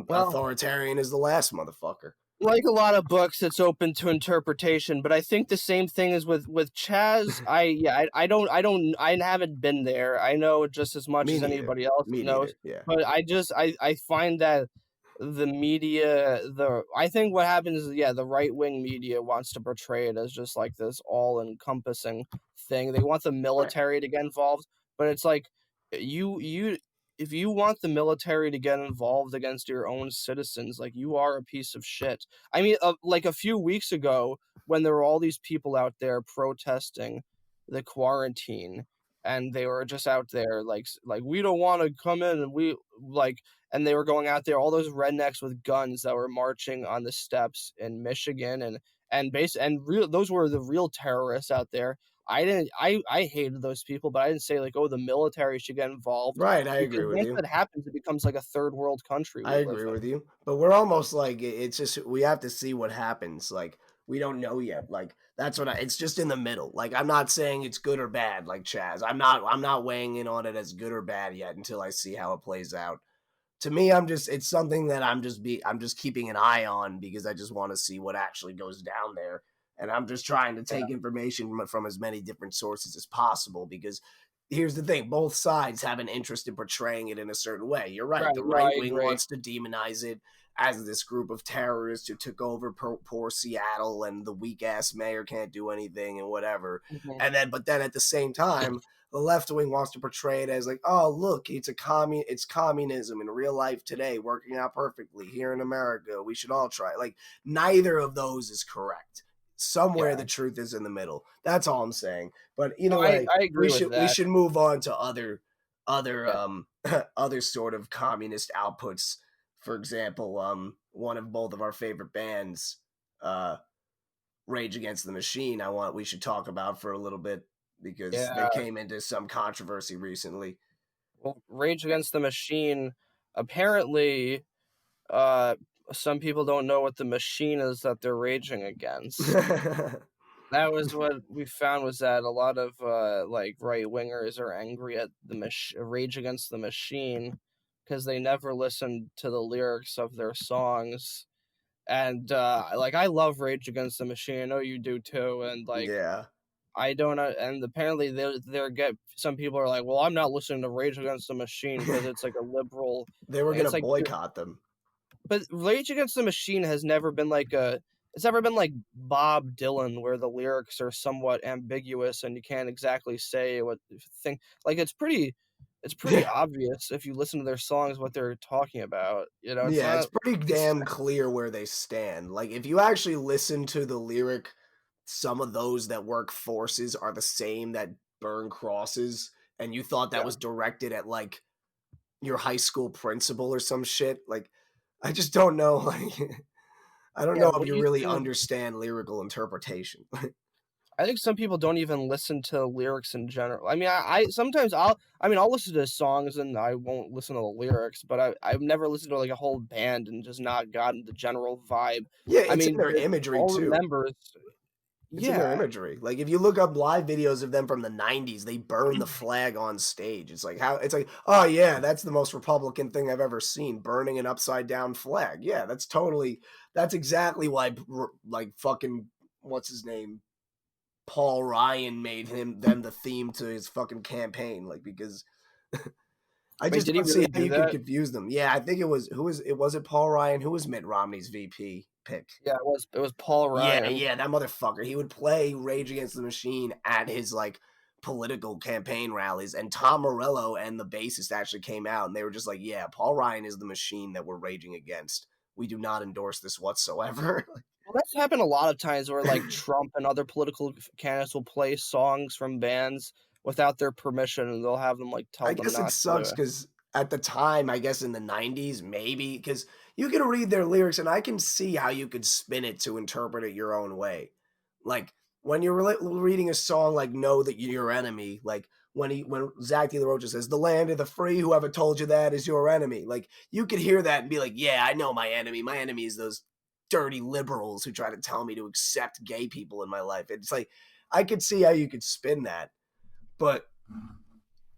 Well, authoritarian as the last motherfucker. like a lot of books, it's open to interpretation, but I think the same thing is with Chaz. I haven't been there. I know just as much Me as neither. anybody else Me knows, neither. Yeah. but I find that the media, I think what happens is, yeah, the right-wing media wants to portray it as just like this all-encompassing thing. They want the military to get involved, but it's like you if you want the military to get involved against your own citizens, like you are a piece of shit. I mean, like a few weeks ago, when there were all these people out there protesting the quarantine, and they were just out there like we don't want to come in, and we like, and they were going out there, all those rednecks with guns that were marching on the steps in Michigan and those were the real terrorists out there. I hated those people, but I didn't say like, oh, the military should get involved. Right, I agree Because with once you. that happens, it becomes like a third world country I we live agree with in. you. But we're almost like it's just we have to see what happens. Like we don't know yet. Like that's what it's just in the middle. Like I'm not saying it's good or bad like Chaz. I'm not weighing in on it as good or bad yet until I see how it plays out. To me, it's something that I'm just keeping an eye on because I just want to see what actually goes down there. And I'm just trying to take information from as many different sources as possible because here's the thing, both sides have an interest in portraying it in a certain way. You're right. Right. The No, I right wing agree. wants to demonize it as this group of terrorists who took over poor Seattle and the weak ass mayor can't do anything and whatever. Mhm. But then at the same time, the left wing wants to portray it as like, oh look, it's communism in real life today, working out perfectly here in America. We should all try. Like neither of those is correct. Somewhere the truth is in the middle. That's all I'm saying. But either No, way, I agree with we that. should move on to other Yeah. other sort of communist outputs. For example, one of both of our favorite bands, Rage Against the Machine, we should talk about for a little bit because they Yeah. came into some controversy recently. Well, Rage Against the Machine, apparently, some people don't know what the machine is that they're raging against. That was what we found, was that a lot of like right wingers are angry at the Rage Against the Machine because they never listened to the lyrics of their songs. And like I love Rage Against the Machine. I know you do too. And like Yeah. I don't know. And apparently some people are like, well, I'm not listening to Rage Against the Machine because it's like a liberal. They were And going it's to like, boycott them. but Rage Against the Machine has never been like it's never been like Bob Dylan where the lyrics are somewhat ambiguous and you can't exactly say what thing. Like it's pretty obvious if you listen to their songs what they're talking about. You know, it's Yeah, not. it's pretty damn clear where they stand. Like if you actually listen to the lyric, some of those that work forces are the same that burn crosses, and you thought that Yeah. was directed at like your high school principal or some shit. Like I just don't know. Like I don't Yeah, know what if do you you really think? understand lyrical interpretation. I think some people don't even listen to lyrics in general. I mean, I sometimes I'll listen to songs and I won't listen to the lyrics, but I've never listened to like a whole band and just not gotten the general vibe. Yeah, I it's in mean, their imagery all the too. members, It's in their yeah, imagery. Like if you look up live videos of them from the 90s, they burn the flag on stage. It's like, oh yeah, that's the most Republican thing I've ever seen, burning an upside down flag. Yeah, that's exactly why like fucking what's his name? Paul Ryan made them the theme to his fucking campaign, like because I wait, just did he don't see really how do you could that? confuse them. Yeah, I think was it Paul Ryan? Who was Mitt Romney's VP pick? Yeah, it was Paul Yeah, Ryan. yeah, that motherfucker. He would play Rage Against the Machine at his like political campaign rallies, and Tom Morello and the bassist actually came out and they were just like, "Yeah, Paul Ryan is the machine that we're raging against. We do not endorse this whatsoever." Well, that's happened a lot of times where like Trump and other political candidates will play songs from bands without their permission, and they'll have them like I tell them guess it not sucks to. because at the time, I guess in the 90s, maybe because you can read their lyrics and I can see how you could spin it to interpret it your own way. Like when you're reading a song like "Know That You're Your Enemy," like when Zach De La Rocha says, "The land of the free, whoever told you that is your enemy." Like you could hear that and be like, "Yeah, I know my enemy. My enemy is those dirty liberals who try to tell me to accept gay people in my life." It's like I could see how you could spin that, but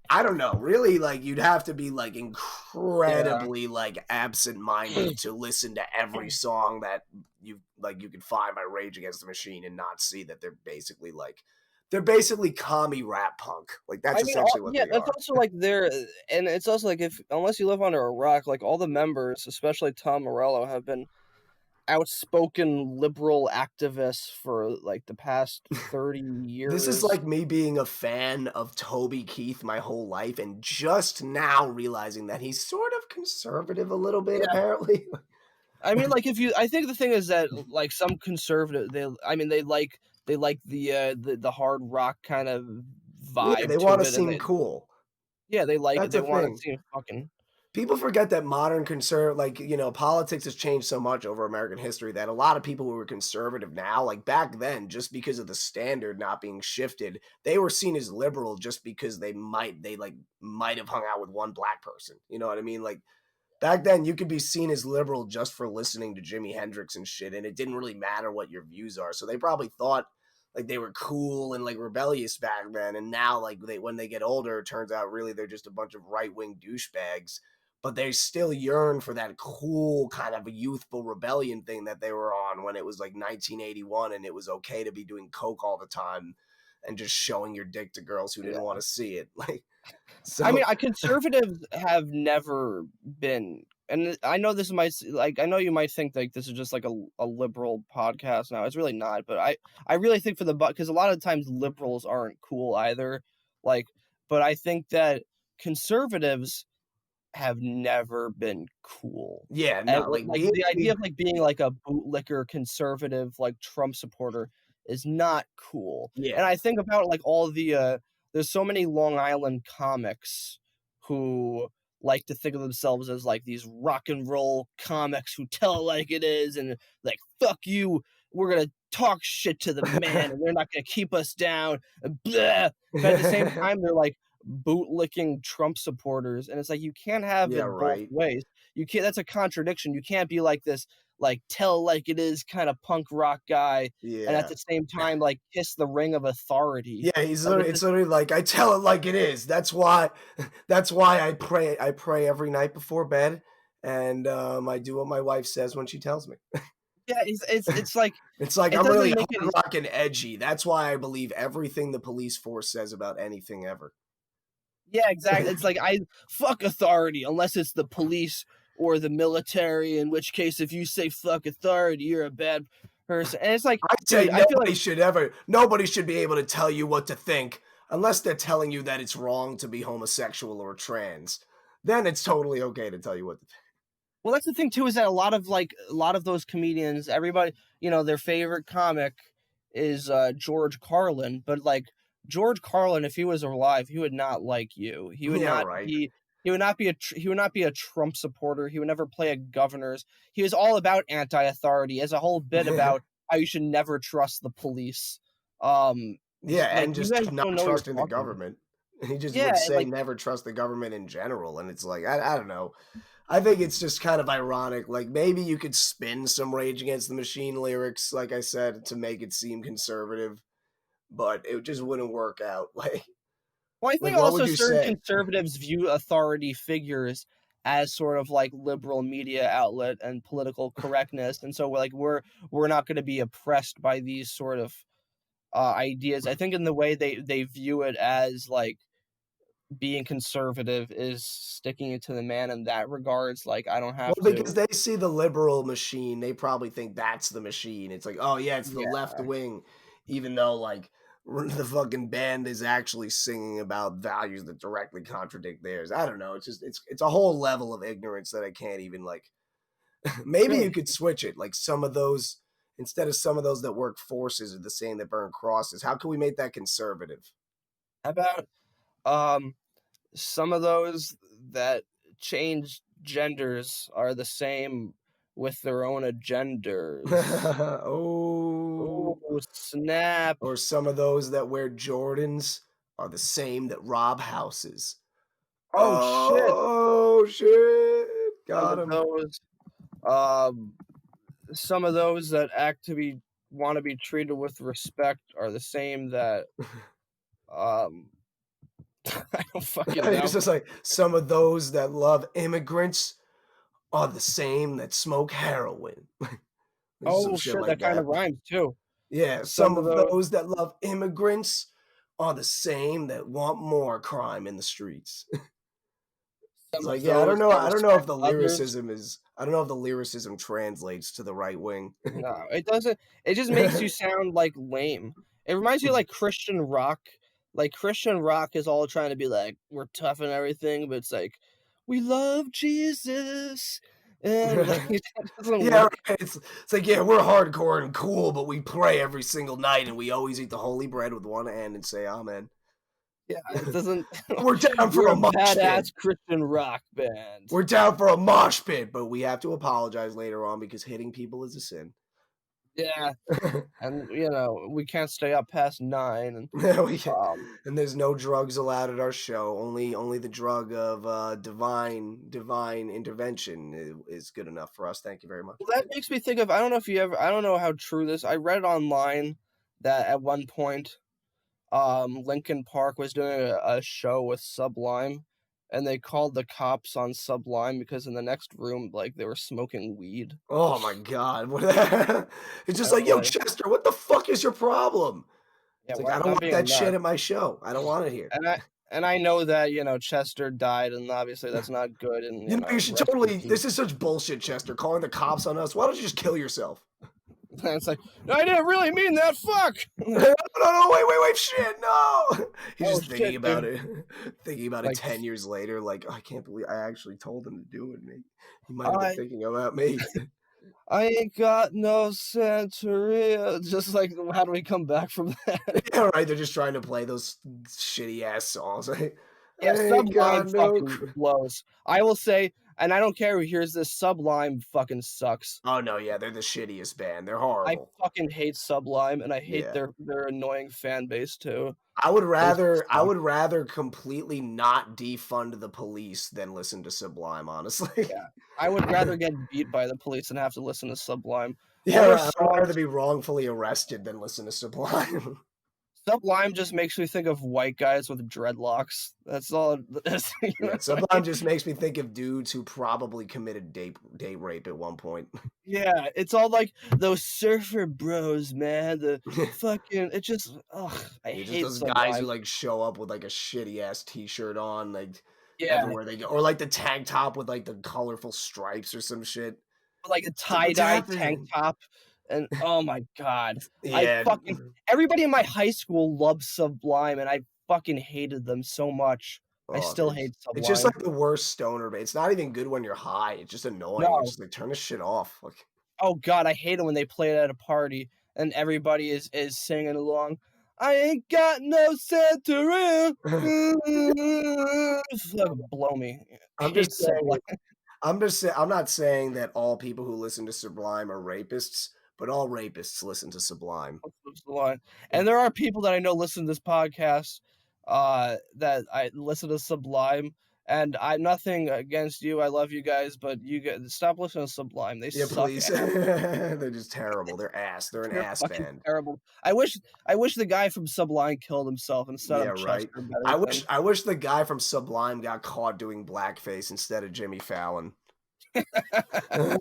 I don't know. Really, like you'd have to be like Yeah. incredibly like absent-minded to listen to every song that you could find by Rage Against the Machine and not see that they're basically commie rap punk. Like that's I mean, essentially what yeah, they that's are. also like and it's also like if unless you live under a rock, like all the members, especially Tom Morello, have been outspoken liberal activists for like the past 30 This is years. like me being a fan of Toby Keith my whole life and just now realizing that he's sort of conservative a little bit Yeah. apparently. I mean, like I think the thing is that like some conservative, they like the hard rock kind of Yeah, vibe they to want to it, and seem cool. they like it. That's They a want to thing. seem fucking. People forget that modern politics has changed so much over American history that a lot of people who were conservative now, like back then, just because of the standard not being shifted, they were seen as liberal just because might have hung out with one black person. You know what I mean? Like back then, you could be seen as liberal just for listening to Jimi Hendrix and shit, and it didn't really matter what your views are. So they probably thought like they were cool and like rebellious back then, and now when they get older, it turns out really they're just a bunch of right wing douchebags. But they still yearn for that cool kind of a youthful rebellion thing that they were on when it was like 1981 and it was okay to be doing coke all the time and just showing your dick to girls who didn't want to see it. Like, so I mean, conservatives have never been, and I know this might I know you might think like this is just like a liberal podcast now. It's really not, but I really think because a lot of times liberals aren't cool either. But I think that conservatives have never been cool. Yeah, And no, the idea of like being like a bootlicker conservative like Trump supporter is not cool. Yeah. And I think about like all the there's so many Long Island comics who like to think of themselves as like these rock and roll comics who tell it like it is and like fuck you, we're gonna talk shit to the man and they're not gonna keep us down and blah. But at the same time they're like bootlicking Trump supporters, and it's like you can't have it both ways. You can't. That's a contradiction. You can't be like this, like tell like it is kind of punk rock guy, and at the same time like kiss the ring of authority. Yeah, it's literally like I tell it like it is. That's why I pray every night before bed, and I do what my wife says when she tells me. Yeah, it's like I'm really hard rock and edgy. That's why I believe everything the police force says about anything ever. Yeah, exactly. It's like I fuck authority unless it's the police or the military, in which case if you say fuck authority, you're a bad person. And it's like I say nobody should be able to tell you what to think unless they're telling you that it's wrong to be homosexual or trans. Then it's totally okay to tell you what to think. Well, that's the thing too, is that a lot of those comedians, everybody, their favorite comic is George Carlin, but like George Carlin, if he was alive, he would not like you. He would he would not be a Trump supporter. He would never play a governor's. He was all about anti-authority, as a whole bit about how you should never trust the police. And just not trusting the government. He just would say never trust the government in general, and it's like I don't know. I think it's just kind of ironic. Like maybe you could spin some Rage Against the Machine lyrics, like I said, to make it seem conservative, but it just wouldn't work out. Well, I think also certain conservatives view authority figures as sort of like liberal media outlet and political correctness, and so we're not going to be oppressed by these sort of ideas. I think in the way they view it as like being conservative is sticking it to the man in that regards. Like I don't have to. Because they see the liberal machine, they probably think that's the machine. It's like, oh yeah, it's the left wing, even though like the fucking band is actually singing about values that directly contradict theirs. I don't know. It's just it's a whole level of ignorance that I can't even like. Maybe you could switch it. Like some of those, instead of some of those that work forces are the same that burn crosses. How can we make that conservative? How about some of those that change genders are the same with their own agendas. Oh, snap. Or some of those that wear Jordans are the same that rob houses. Oh, shit. Got him. Some of those that want to be treated with respect are the same that I don't fucking know. It's just like some of those that love immigrants are the same that smoke heroin. Oh shit, that kind of rhymes too. Yeah, some of those that love immigrants are the same that want more crime in the streets. It's like, yeah, I don't know if the lyricism translates to the right wing. No, it doesn't. It just makes you sound like lame. It reminds you of like Christian rock. Like Christian rock is all trying to be like, we're tough and everything, but it's like, we love Jesus. And like, it doesn't work. Right. It's like, yeah, we're hardcore and cool, but we pray every single night and we always eat the holy bread with one hand and say amen. Yeah, it doesn't. We're down for We're a mosh pit. badass Christian rock band. We're down for a mosh pit, but we have to apologize later on because hitting people is a sin. Yeah, and we can't stay up past 9. And and there's no drugs allowed at our show. Only the drug of divine intervention is good enough for us. Thank you very much. Well, that makes me think of, I don't know how true this. I read online that at one point, Linkin Park was doing a show with Sublime, and they called the cops on Sublime because in the next room, like, they were smoking weed. Oh my God! It's just like, yo, Chester, what the fuck is your problem? Yeah, it's like, I don't want that shit at my show. I don't want it here. And I know that Chester died, and obviously that's not good. And you should totally. This is such bullshit, Chester. Calling the cops on us. Why don't you just kill yourself? And it's like, no, I didn't really mean that. Fuck. No, wait, shit, no. He's just thinking about it. Thinking about it 10 years later, like, I can't believe I actually told him to do it. He might have been thinking about me. I ain't got no Santeria. Just like, how do we come back from that? Yeah, right. They're just trying to play those shitty ass songs. Yeah, Sublime fucking blows. I will say, and I don't care who hears this, Sublime fucking sucks. Oh no, yeah, they're the shittiest band. They're horrible. I fucking hate Sublime, and I hate their annoying fan base too. I would rather completely not defund the police than listen to Sublime, honestly. Yeah. I would rather get beat by the police than have to listen to Sublime. Yeah, I'd rather be wrongfully arrested than listen to Sublime. Sublime just makes me think of white guys with dreadlocks. That's all. Sublime just makes me think of dudes who probably committed date rape at one point. Yeah, it's all like those surfer bros, man. The fucking, it just, I hate those Sublime. guys who like show up with like a shitty ass t-shirt on, like everywhere they go, or like the tank top with like the colorful stripes or some shit, like a tie-dye tank top. And oh my God, yeah. Everybody in my high school loves Sublime, and I fucking hated them so much. I still hate Sublime. It's just like the worst stoner, but it's not even good when you're high. It's just annoying. It's just like, turn this shit off. Like, oh God, I hate it when they play it at a party and everybody is singing along. I ain't got no Santeria. Blow me. I'm not saying that all people who listen to Sublime are rapists, but all rapists listen to Sublime. And there are people that I know listen to this podcast that I listen to Sublime, and I'm nothing against you. I love you guys, but stop listening to Sublime. They suck. Please. They're just terrible. They're ass. They're an ass band. Terrible. I wish the guy from Sublime killed himself instead of Chester. Right. I wish the guy from Sublime got caught doing blackface instead of Jimmy Fallon. I'm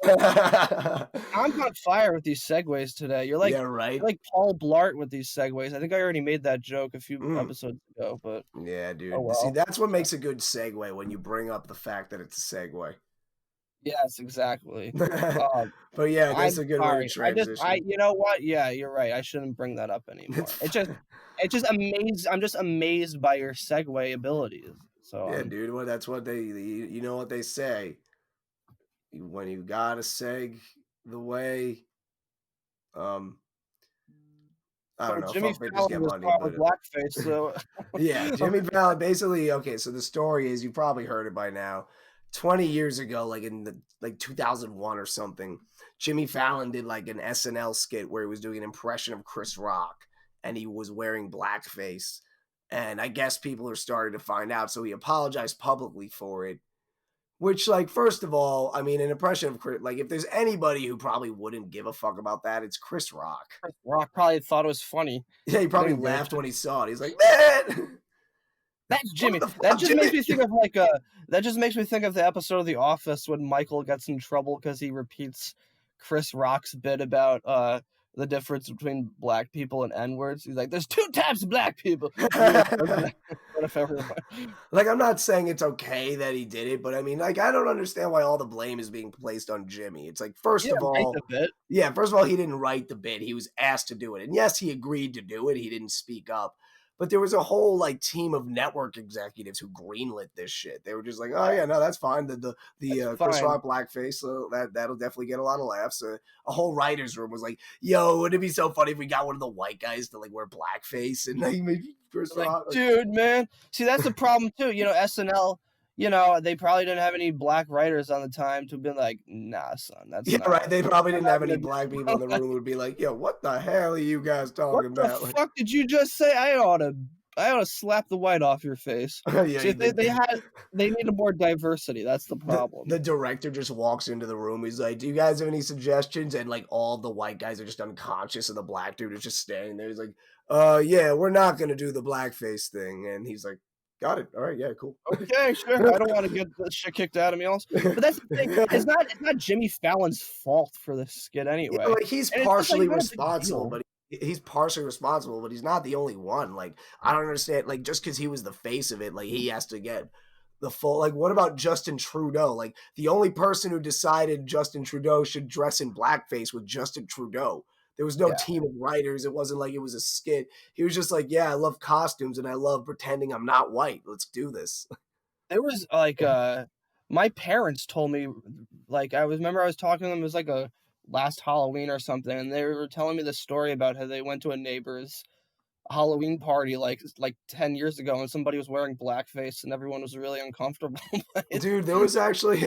on fire with these segues today. You're like, you're like Paul Blart with these segues. I think I already made that joke a few episodes ago, but yeah, dude. See, that's what makes a good segue, when you bring up the fact that it's a segue. Yes, exactly. But yeah, that's a good way to transition. You know what? Yeah, you're right. I shouldn't bring that up anymore. It's just amazed. I'm just amazed by your segue abilities. So yeah, dude. Well, that's what you know what they say. When you gotta seg the way, I don't know. Jimmy Fallon was probably blackface, so yeah, Jimmy Fallon. Basically, okay. So the story is, you probably heard it by now. 20 years ago, like in 2001 or something, Jimmy Fallon did like an SNL skit where he was doing an impression of Chris Rock, and he was wearing blackface. And I guess people are starting to find out, so he apologized publicly for it. Which, like, first of all, I mean, an impression of Chris, like, if there's anybody who probably wouldn't give a fuck about that, it's Chris Rock. Chris Rock probably thought it was funny. Yeah, he probably laughed when he saw it. He's like, man, that's Jimmy. That just makes me think of the episode of The Office when Michael gets in trouble because he repeats Chris Rock's bit about the difference between black people and N-words. He's like, there's 2 types of black people. Like, I'm not saying it's okay that he did it, but I mean, like, I don't understand why all the blame is being placed on Jimmy. It's like, first of all, he didn't write the bit. He was asked to do it. And yes, he agreed to do it. He didn't speak up. but there was a whole like team of network executives who greenlit this shit. They were just like, oh yeah, no, that's fine. The Chris Rock blackface, so that'll definitely get a lot of laughs. A whole writers' room was like, yo, wouldn't it be so funny if we got one of the white guys to like wear blackface and like maybe Chris Rock? Dude, man, see that's the problem too. SNL. They probably didn't have any black writers on the time to be like, nah, son, that's not right. They probably didn't have any black people in the room who would be like, yo, what the hell are you guys talking about? What the fuck did you just say? I ought to slap the white off your face. Yeah, see, they needed more diversity. That's the problem. The director just walks into the room. He's like, do you guys have any suggestions? And like all the white guys are just unconscious, and the black dude is just standing there. He's like, yeah, we're not gonna do the blackface thing. And he's like, got it. All right, yeah, cool. Okay, sure. I don't want to get this shit kicked out of me also. But that's the thing. It's not Jimmy Fallon's fault for this skit anyway. Like he's partially responsible, but he's partially responsible, but he's not the only one. Like, I don't understand. Like, just because he was the face of it, like he has to get the full. Like, what about Justin Trudeau? Like, the only person who decided Justin Trudeau should dress in blackface was Justin Trudeau. There was no team of writers. It wasn't like it was a skit. He was just like, yeah, I love costumes and I love pretending I'm not white. Let's do this. There was like, my parents told me, like, I was talking to them, it was like a last Halloween or something, and they were telling me the story about how they went to a neighbor's Halloween party like 10 years ago, and somebody was wearing blackface and everyone was really uncomfortable. Dude, there was actually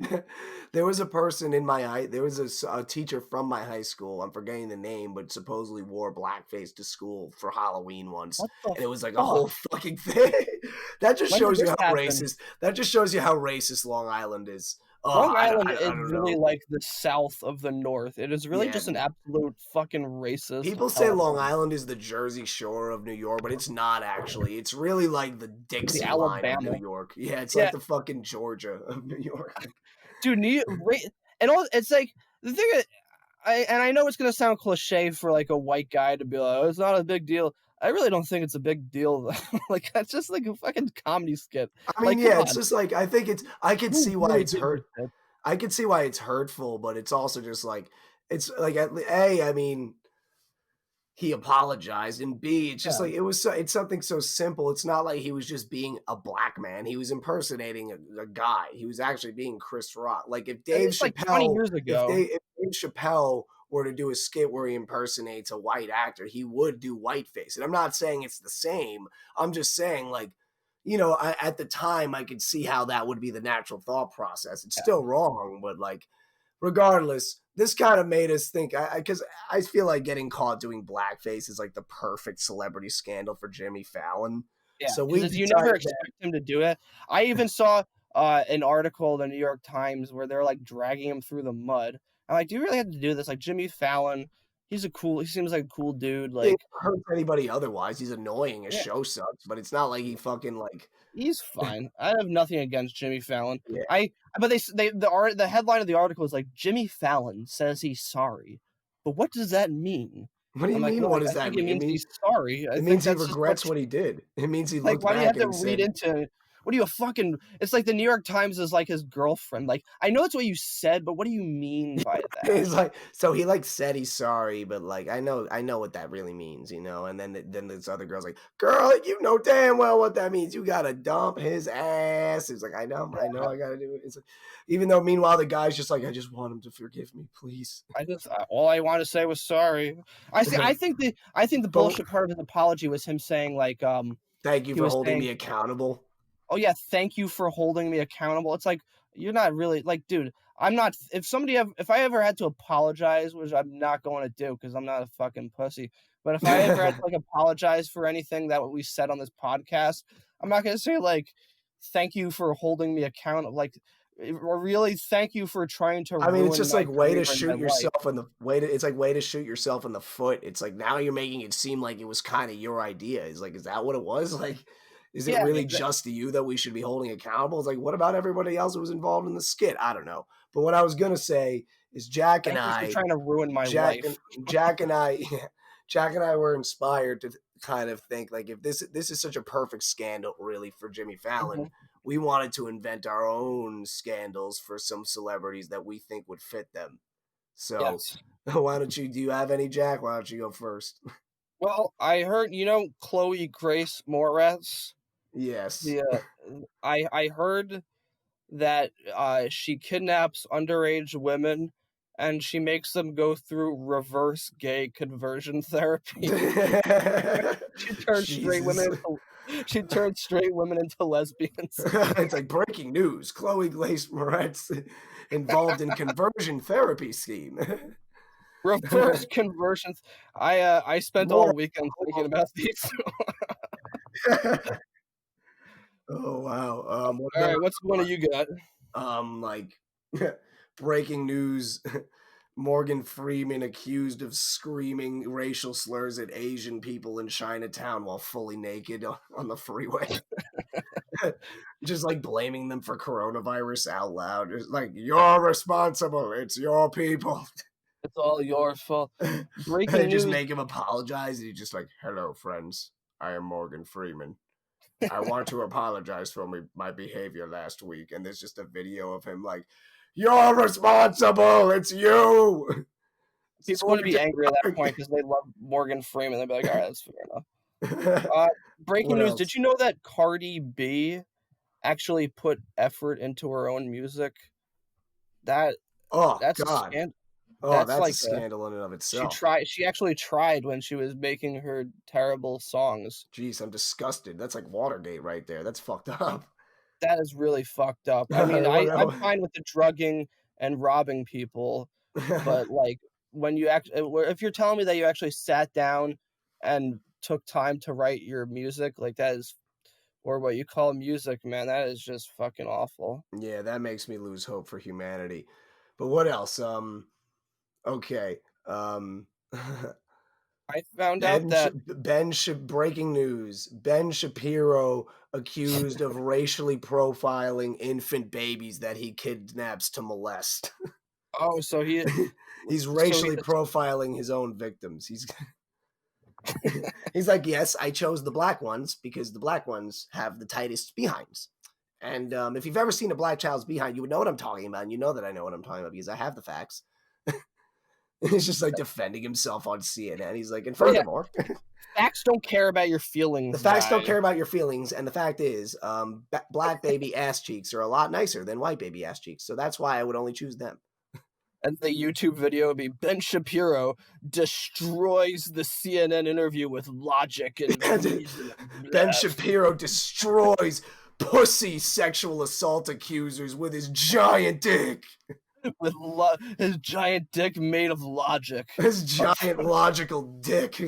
there was a person in there was a teacher from my high school, I'm forgetting the name, but supposedly wore blackface to school for Halloween once, and it was like a whole fucking thing. That just shows you how racist Long Island is. Long Island is really like the south of the north. It is really just an absolute fucking racist. People say Long Island is the Jersey Shore of New York, but it's not actually. It's really like the Dixie line of New York. Yeah, it's like the fucking Georgia of New York. Dude, it's like the thing. I know it's gonna sound cliche for like a white guy to be like, oh, it's not a big deal. I really don't think it's a big deal though. Like that's just like a fucking comedy skit. I mean, like, it's just like I can see why it's hurt. I can see why it's hurtful, but it's also just like it's like I mean, he apologized, and B, it's just like it's something so simple. It's not like he was just being a black man. He was impersonating a guy. He was actually being Chris Rock. Like if Dave Chappelle, like 20 years ago, if Dave Chappelle were to do a skit where he impersonates a white actor, he would do whiteface. And I'm not saying it's the same. I'm just saying, like, at the time I could see how that would be the natural thought process. It's still wrong, but like, regardless, this kind of made us think, because I feel like getting caught doing blackface is like the perfect celebrity scandal for Jimmy Fallon. Yeah, so you never expect him to do it. I even saw an article in the New York Times where they're like dragging him through the mud. I'm like, do you really have to do this? Like Jimmy Fallon, he seems like a cool dude. Like, he hurts anybody otherwise. He's annoying. His show sucks, but it's not like he fucking like. He's fine. I have nothing against Jimmy Fallon. Yeah. But the headline of the article is like Jimmy Fallon says he's sorry, but what does that mean? What do you mean? What does that mean? It means he's sorry. It means he regrets what he did. It means he like. Why do you have to read into? What do you fucking? It's like the New York Times is like his girlfriend. Like, I know it's what you said, but what do you mean by that? It's like, so he like said he's sorry, but like I know what that really means, And then this other girl's like, girl, you know damn well what that means. You gotta dump his ass. It's like I know, I gotta do it. It's like, even though meanwhile the guy's just like, I just want him to forgive me, please. All I want to say was sorry. I think the bullshit part of his apology was him saying like, thank you for holding me accountable. Oh yeah, thank you for holding me accountable. It's like, you're not really like, dude, I'm not, if I ever had to apologize, which I'm not going to do because I'm not a fucking pussy, but if I ever had to like apologize for anything that we said on this podcast, I'm not going to say like, thank you for holding me accountable. Like, or really thank you for trying to. I mean, it's just like way to shoot yourself in the way to shoot yourself in the foot. It's like now you're making it seem like it was kind of your idea. It's like, is that what it was? Like, is it really just you that we should be holding accountable? It's like, what about everybody else who was involved in the skit? I don't know. But what I was gonna say is Jack and I trying to ruin my life. Jack and I were inspired to kind of think like, if this is such a perfect scandal really for Jimmy Fallon, we wanted to invent our own scandals for some celebrities that we think would fit them. So why don't you? Do you have any, Jack? Why don't you go first? Well, I heard, Chloe Grace Moretz. Yes. The I heard that she kidnaps underage women and she makes them go through reverse gay conversion therapy. She turns straight women into lesbians. It's like breaking news. Chloe Grace Moretz involved in conversion therapy scheme. Reverse conversions. I spent all weekend thinking about these. Oh wow. All right, what's one you got? Like breaking news. Morgan Freeman accused of screaming racial slurs at Asian people in Chinatown while fully naked on the freeway. Just like blaming them for coronavirus out loud. It's like, you're responsible. It's your people. It's all your fault. Breaking They news. just make him apologize, and he's just like, hello, friends. I am Morgan Freeman. I want to apologize for my behavior last week. And there's just a video of him like, you're responsible. It's you. People would be angry at that point because they love Morgan Freeman. They'd be like, all right, that's fair enough. Breaking news. Did you know that Cardi B actually put effort into her own music? That's God. A scandal. That's like a scandal in and of itself. She actually tried when she was making her terrible songs. Jeez, I'm disgusted. That's like Watergate right there. That's fucked up. That is really fucked up. I mean, I'm fine with the drugging and robbing people, but like when you if you're telling me that you actually sat down and took time to write your music, like that is, or what you call music, man, that is just fucking awful. Yeah, that makes me lose hope for humanity. But what else? Okay. I found out that breaking news. Ben Shapiro accused of racially profiling infant babies that he kidnaps to molest. Oh, so he's racially profiling his own victims. He's like, yes, I chose the black ones because the black ones have the tightest behinds. And if you've ever seen a black child's behind, you would know what I'm talking about. And you know that I know what I'm talking about because I have the facts. He's just like defending himself on CNN. He's like, and furthermore, facts don't care about your feelings. The facts don't care about your feelings, and the fact is, black baby ass cheeks are a lot nicer than white baby ass cheeks. So that's why I would only choose them. And the YouTube video would be Ben Shapiro destroys the CNN interview with logic and Ben Shapiro destroys pussy sexual assault accusers with his giant dick. With his giant dick made of logic. His giant logical dick.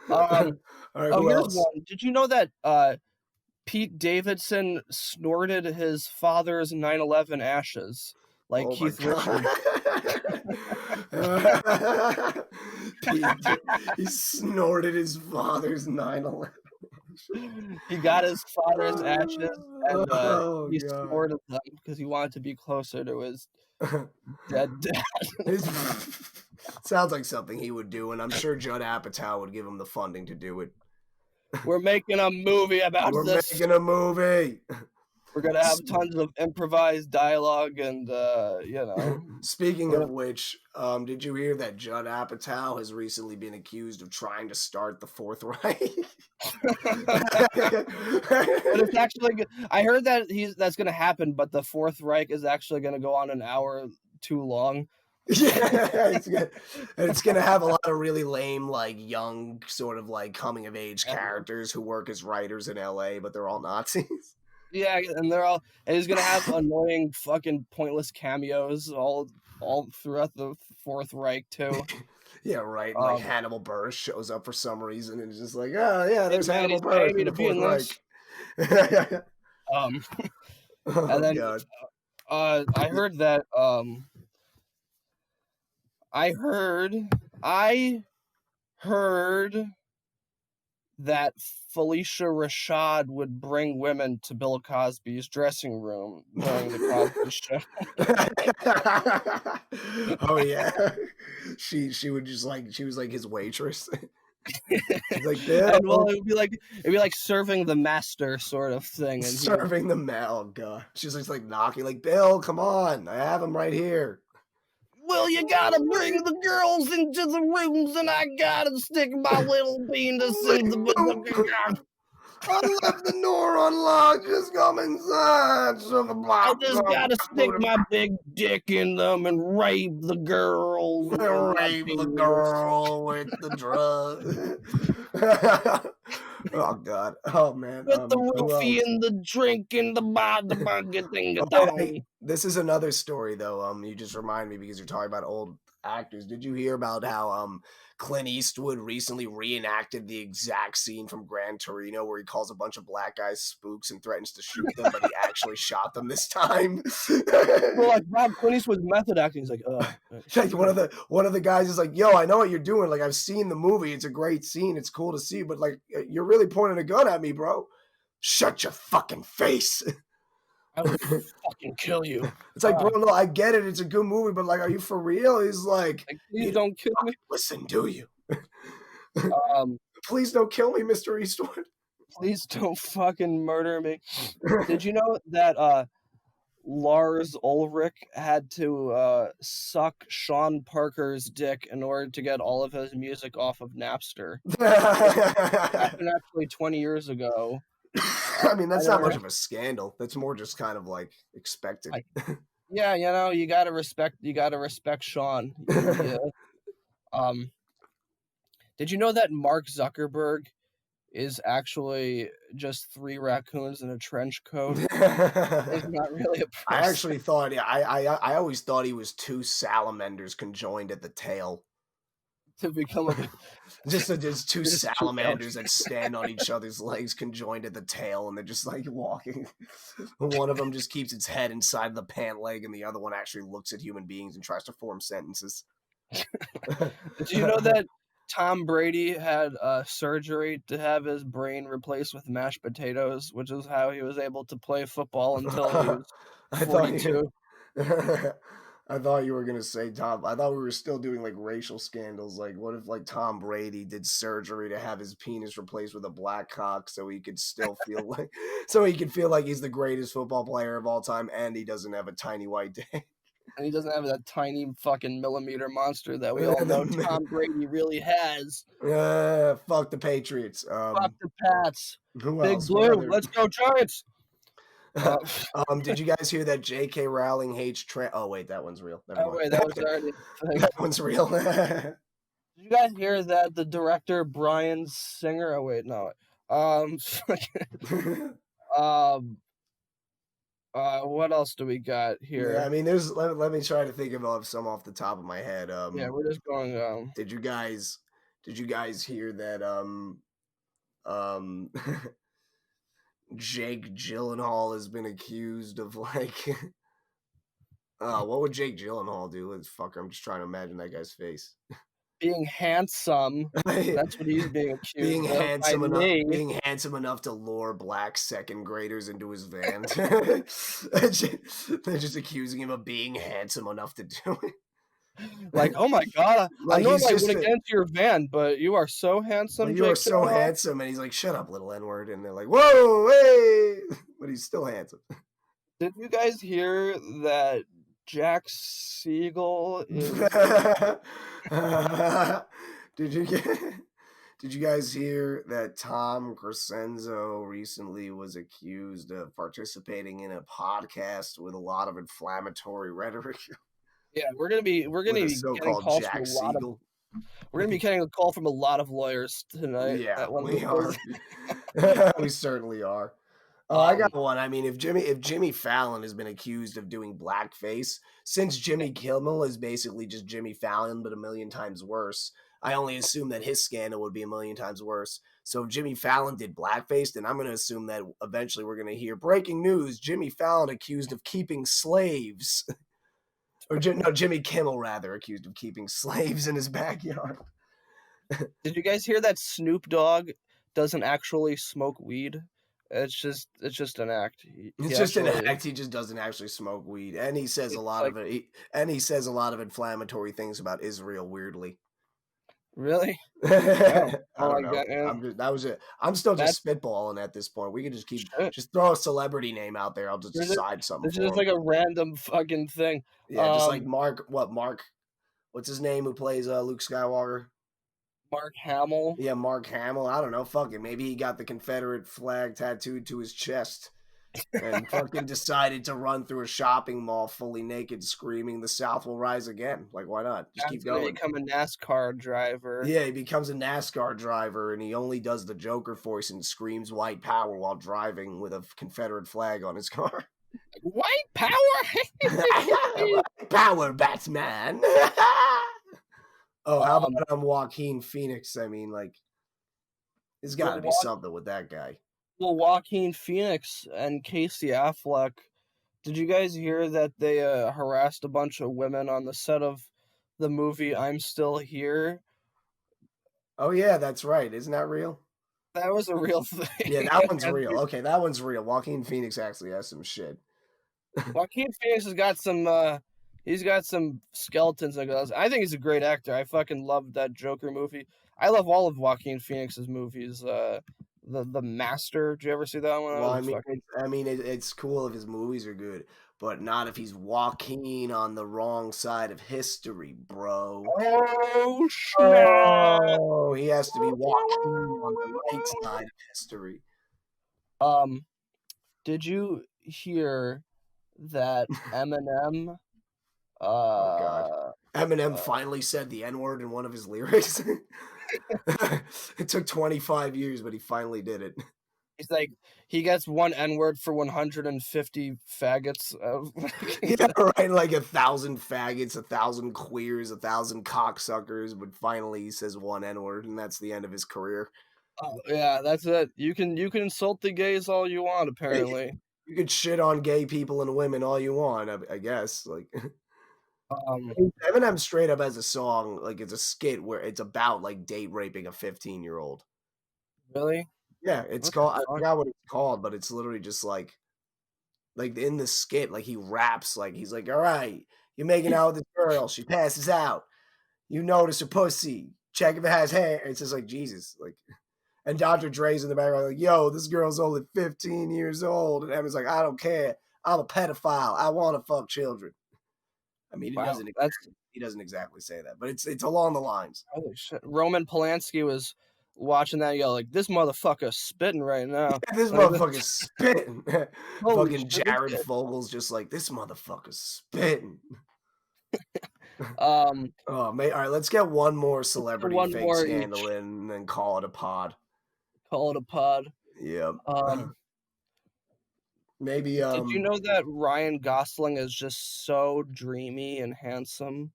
All right, here's one. Did you know that Pete Davidson snorted his father's 9/11 ashes like Keith Richards? He snorted his father's 9/11. He got his father's ashes and he snorted them because he wanted to be closer to his dead dad. Sounds like something he would do, and I'm sure Judd Apatow would give him the funding to do it. We're making a movie about this. We're making a movie. We're going to have tons of improvised dialogue and, Speaking of which, did you hear that Judd Apatow has recently been accused of trying to start the Fourth Reich? But it's actually, I heard that that's going to happen, but the Fourth Reich is actually going to go on an hour too long. Yeah, it's gonna have a lot of really lame, like young, sort of like coming of age characters who work as writers in LA, but they're all Nazis. Yeah, and he's gonna have annoying, fucking pointless cameos all throughout the Fourth Reich too. Yeah, right. Like Hannibal Buress shows up for some reason, and it's just like, oh yeah, there's Hannibal Buress in the Fourth Reich. And then God. I heard that I heard that Felicia Rashad would bring women to Bill Cosby's dressing room during the Cosby Show. Oh yeah, she would just like, she was like his waitress. She's like, and well, it'd be like serving the master sort of thing. And serving the oh god, she's just like knocking, like, Bill, come on, I have him right here. Well, you gotta bring the girls into the rooms, and I gotta stick my little penis in the... I left the door unlocked. Just come inside. Sugar block. I just gotta stick my big dick in them and rape the girls. Rape the girl with the drug. Oh God. Oh man. With the roofie and the drink and the Hey, this is another story though. You just remind me because you're talking about old actors. Did you hear about how Clint Eastwood recently reenacted the exact scene from Gran Torino where he calls a bunch of black guys spooks and threatens to shoot them, but he actually shot them this time? Well, like Rob Clint Eastwood's method acting is like, like one of the guys is like, yo, I know what you're doing. Like, I've seen the movie. It's a great scene. It's cool to see, but like, you're really pointing a gun at me, bro. Shut your fucking face. I will fucking kill you. It's like, bro, no, I get it. It's a good movie, but like, are you for real? He's like, please don't kill me. Listen, do you? Please don't kill me, Mr. Eastwood. Please don't fucking murder me. Did you know that Lars Ulrich had to suck Sean Parker's dick in order to get all of his music off of Napster? That happened actually 20 years ago. I mean, that's not much of a scandal. That's more just kind of like expected. Yeah, you know, you gotta respect Sean. Yeah. Did you know that Mark Zuckerberg is actually just 3 raccoons in a trench coat? It's not really a person. I actually thought, I always thought he was 2 salamanders conjoined at the tail. To become a... just 2 salamanders that stand on each other's legs conjoined at the tail, and they're just like walking. One of them just keeps its head inside the pant leg, and the other one actually looks at human beings and tries to form sentences. Did you know that Tom Brady had surgery to have his brain replaced with mashed potatoes, which is how he was able to play football until he was 42? I thought you were gonna say Tom. I thought we were still doing like racial scandals. Like, what if like Tom Brady did surgery to have his penis replaced with a black cock so he could still feel like, he's the greatest football player of all time, and he doesn't have a tiny white dick. And he doesn't have that tiny fucking millimeter monster that we all know Tom Brady really has. Fuck the Patriots. Fuck the Pats. Big Blue. Let's go Giants. Did you guys hear that J.K. Rowling hates oh wait, that one's real. Oh wait, that was already. That one's real. Did you guys hear that the director Bryan Singer? Oh wait, no. What else do we got here? Yeah, I mean, there's. Let me try to think of some off the top of my head. Yeah, we're just going. Did you guys hear that? Jake Gyllenhaal has been accused of like. What would Jake Gyllenhaal do? I'm just trying to imagine that guy's face. Being handsome. That's what he's being accused of. Being handsome enough to lure black second graders into his van. They're just accusing him of being handsome enough to do it. Like, oh my God, I know I went against your van, but you are so handsome. You are so handsome, and he's like, "Shut up, little N-word," and they're like, "Whoa, hey!" But he's still handsome. Did you guys hear that Jack Siegel is... Did you guys hear that Tom Crescenzo recently was accused of participating in a podcast with a lot of inflammatory rhetoric? Yeah, we're gonna be getting calls from a lot of. We're gonna be getting a call from a lot of lawyers tonight. Yeah, we are. We certainly are. I got one. I mean, if Jimmy Fallon has been accused of doing blackface, since Jimmy Kimmel is basically just Jimmy Fallon but a million times worse, I only assume that his scandal would be a million times worse. So if Jimmy Fallon did blackface, then I'm going to assume that eventually we're going to hear breaking news: Jimmy Fallon accused of keeping slaves. Jimmy Kimmel rather accused of keeping slaves in his backyard. Did you guys hear that Snoop Dogg doesn't actually smoke weed? It's just an act. It's just an act. He just doesn't actually smoke weed, and he says a lot of it. And he says a lot of inflammatory things about Israel. Weirdly, really? I don't know. I'm still just spitballing at this point. We can just just throw a celebrity name out there. I'll just decide something. It's just like a random fucking thing. Yeah, just like Mark what's his name who plays Luke Skywalker? Mark Hamill. Yeah, Mark Hamill. I don't know. Fuck it. Maybe he got the Confederate flag tattooed to his chest and fucking decided to run through a shopping mall fully naked, screaming, "The South will rise again." Like, why not? Just keep going. Become a NASCAR driver. Yeah, he becomes a NASCAR driver, and he only does the Joker voice and screams "white power" while driving with a Confederate flag on his car. White power, white power, Batman. Oh, how about Joaquin Phoenix? I mean, like, there's got to be something with that guy. Well, Joaquin Phoenix and Casey Affleck. Did you guys hear that they harassed a bunch of women on the set of the movie I'm Still Here? Oh, yeah, that's right. Isn't that real? That was a real thing. Yeah, that one's real. Okay, that one's real. Joaquin Phoenix actually has some shit. Joaquin Phoenix has got some, he's got some skeletons. I think he's a great actor. I fucking love that Joker movie. I love all of Joaquin Phoenix's movies. The Master. Did you ever see that one? Well, it's cool if his movies are good, but not if he's Joaquin on the wrong side of history, bro. Oh, snap. Oh, he has to be Joaquin on the right side of history. Did you hear that Eminem? Oh God! Eminem finally said the N-word in one of his lyrics. It took 25 years, but he finally did it. He's like, he gets one N-word for 150 faggots. Yeah, right. Like 1,000 faggots, 1,000 queers, 1,000 cocksuckers, but finally he says one N-word, and that's the end of his career. Oh, yeah, that's it. You can insult the gays all you want, apparently. You could shit on gay people and women all you want, I guess. Like, Eminem straight up has a song, like it's a skit where it's about like date raping a 15-year-old. Really? Yeah, it's called. I forgot what it's called, but it's literally just like in the skit, like he raps, like he's like, "All right, you're making out with this girl, she passes out. You notice her pussy, check if it has hair." It's just like Jesus, like. And Dr. Dre's in the background, like, "Yo, this girl's only 15 years old," and Eminem's like, "I don't care. I'm a pedophile. I want to fuck children." I mean, he doesn't exactly say that, but it's along the lines. Holy shit! Roman Polanski was watching that, yo, like, this motherfucker's spitting right now. Yeah, this motherfucker's spitting. Fucking Jared Fogel's just like, this motherfucker's spitting. Oh, mate. All right, let's get one more celebrity fake scandal in and then call it a pod. Call it a pod. Yeah. Maybe. Did you know that Ryan Gosling is just so dreamy and handsome,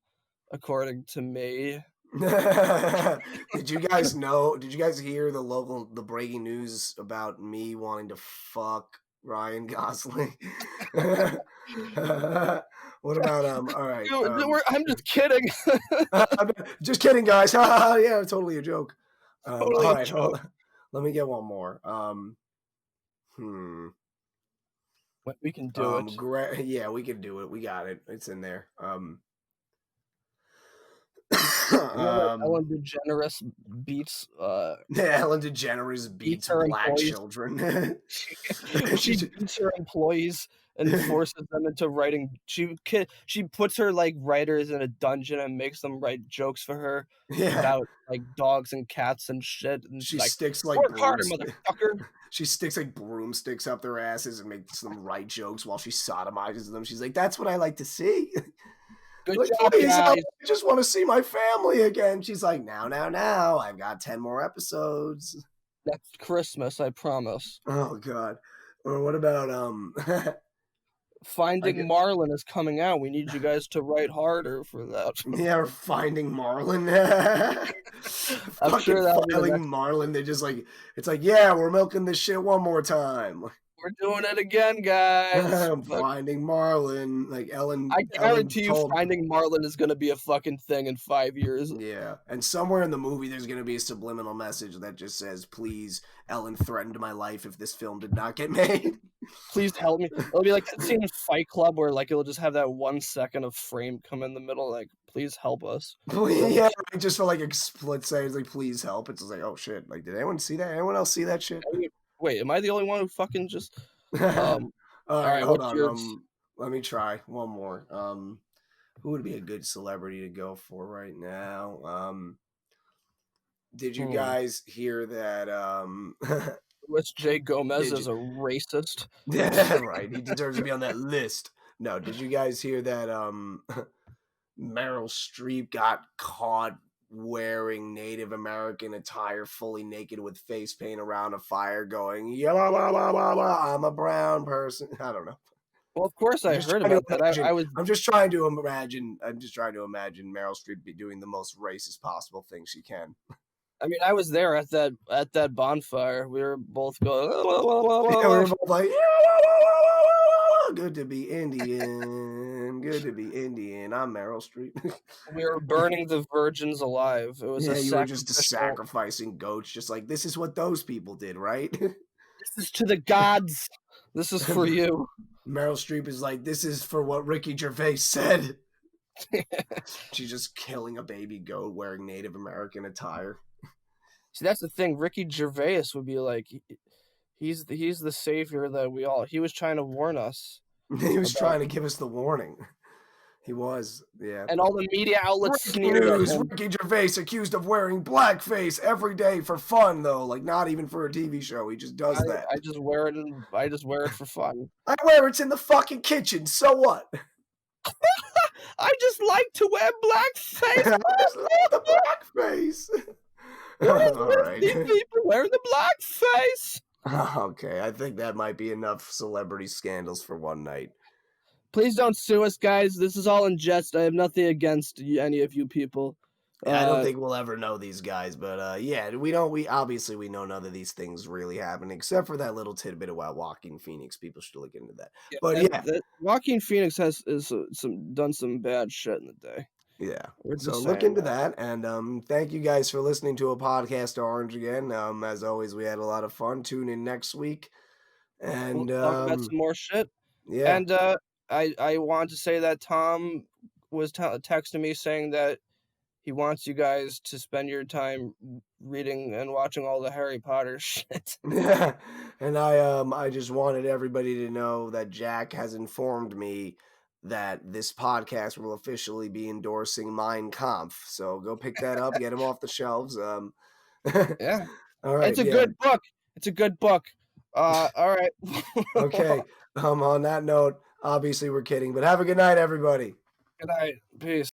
according to me? Did you guys know? Did you guys hear the breaking news about me wanting to fuck Ryan Gosling? What about all right? I'm just kidding. Just kidding, guys. Yeah, totally a joke. Totally all right, hold on. Let me get one more. We can do it. Yeah, we can do it. We got it. It's in there. Ellen DeGeneres beats. Ellen DeGeneres beats black children. She beats her employees and forces them into writing. She puts her like writers in a dungeon and makes them write jokes for her about like dogs and cats and shit. And she sticks like work harder, motherfucker. She sticks like broomsticks up their asses and makes them write jokes while she sodomizes them. She's like, "That's what I like to see." Good like, job, guys. I just want to see my family again. She's like, now, I've got 10 more episodes. Next Christmas, I promise. Oh God. Or what about Finding Marlin is coming out. We need you guys to write harder for that. Yeah, or Finding Marlin. I'm sure that'll Finding Marlin. They're just like, it's like, yeah, we're milking this shit one more time. We're doing it again, guys. Finding Marlin, like Ellen. I guarantee you, Finding Marlin is going to be a fucking thing in 5 years. Yeah, and somewhere in the movie, there's going to be a subliminal message that just says, "Please, Ellen threatened my life if this film did not get made. Please help me." It'll be like that scene in Fight Club where like it'll just have that 1 second of frame come in the middle, like, "Please help us." Yeah, just for like a split second, like, "Please help." It's like, oh shit! Like, did anyone see that? Anyone else see that shit? Wait, am I the only one who fucking just? All right, hold on. Let me try one more. Who would be a good celebrity to go for right now? Did you guys hear that? Louis J. Gomez is a racist. Yeah, right. He deserves to be on that list. No, did you guys hear that? Meryl Streep got caught wearing Native American attire, fully naked with face paint around a fire, going, "Yeah, la, la, la, la, la, I'm a brown person." I don't know. Well, of course I heard about that. I'm just trying to imagine Meryl Streep be doing the most racist possible thing she can. I mean, I was there at that bonfire. We were both going. Yeah, we were both like, "Good to be Indian. Good to be Indian. I'm Meryl Streep." We were burning the virgins alive. It was you were just sacrificing goats, just like, this is what those people did, right? This is to the gods. This is for you. Meryl Streep is like, this is for what Ricky Gervais said. She's just killing a baby goat wearing Native American attire. See, that's the thing. Ricky Gervais would be like, he's the savior that he was trying to warn us. He was trying to give us the warning. He was, yeah. And all the media outlets sneered at him. Ricky Gervais accused of wearing blackface every day for fun, though. Like, not even for a TV show. He just does that. I just wear it for fun. I wear it in the fucking kitchen. So what? I just like to wear blackface. I just love the blackface. All right. People wearing the blackface. Okay, I think that might be enough celebrity scandals for one night. Please don't sue us, guys. This is all in jest. I have nothing against any of you people. Yeah, I don't think we'll ever know these guys, but yeah, we obviously know none of these things really happen, except for that little tidbit about Joaquin Phoenix. People should look into that. Yeah, but yeah, Joaquin Phoenix has done some bad shit in the day. Yeah, so look into that, and thank you guys for listening to a podcast Orange again. As always, we had a lot of fun. Tune in next week, and we'll talk about some more shit. Yeah, and I want to say that Tom was texting me saying that he wants you guys to spend your time reading and watching all the Harry Potter shit. Yeah, and I just wanted everybody to know that Jack has informed me that this podcast will officially be endorsing Mein Kampf. So go pick that up, get him off the shelves. Yeah. All right. It's a good book. It's a good book. All right. Okay. On that note, obviously we're kidding, but have a good night, everybody. Good night. Peace.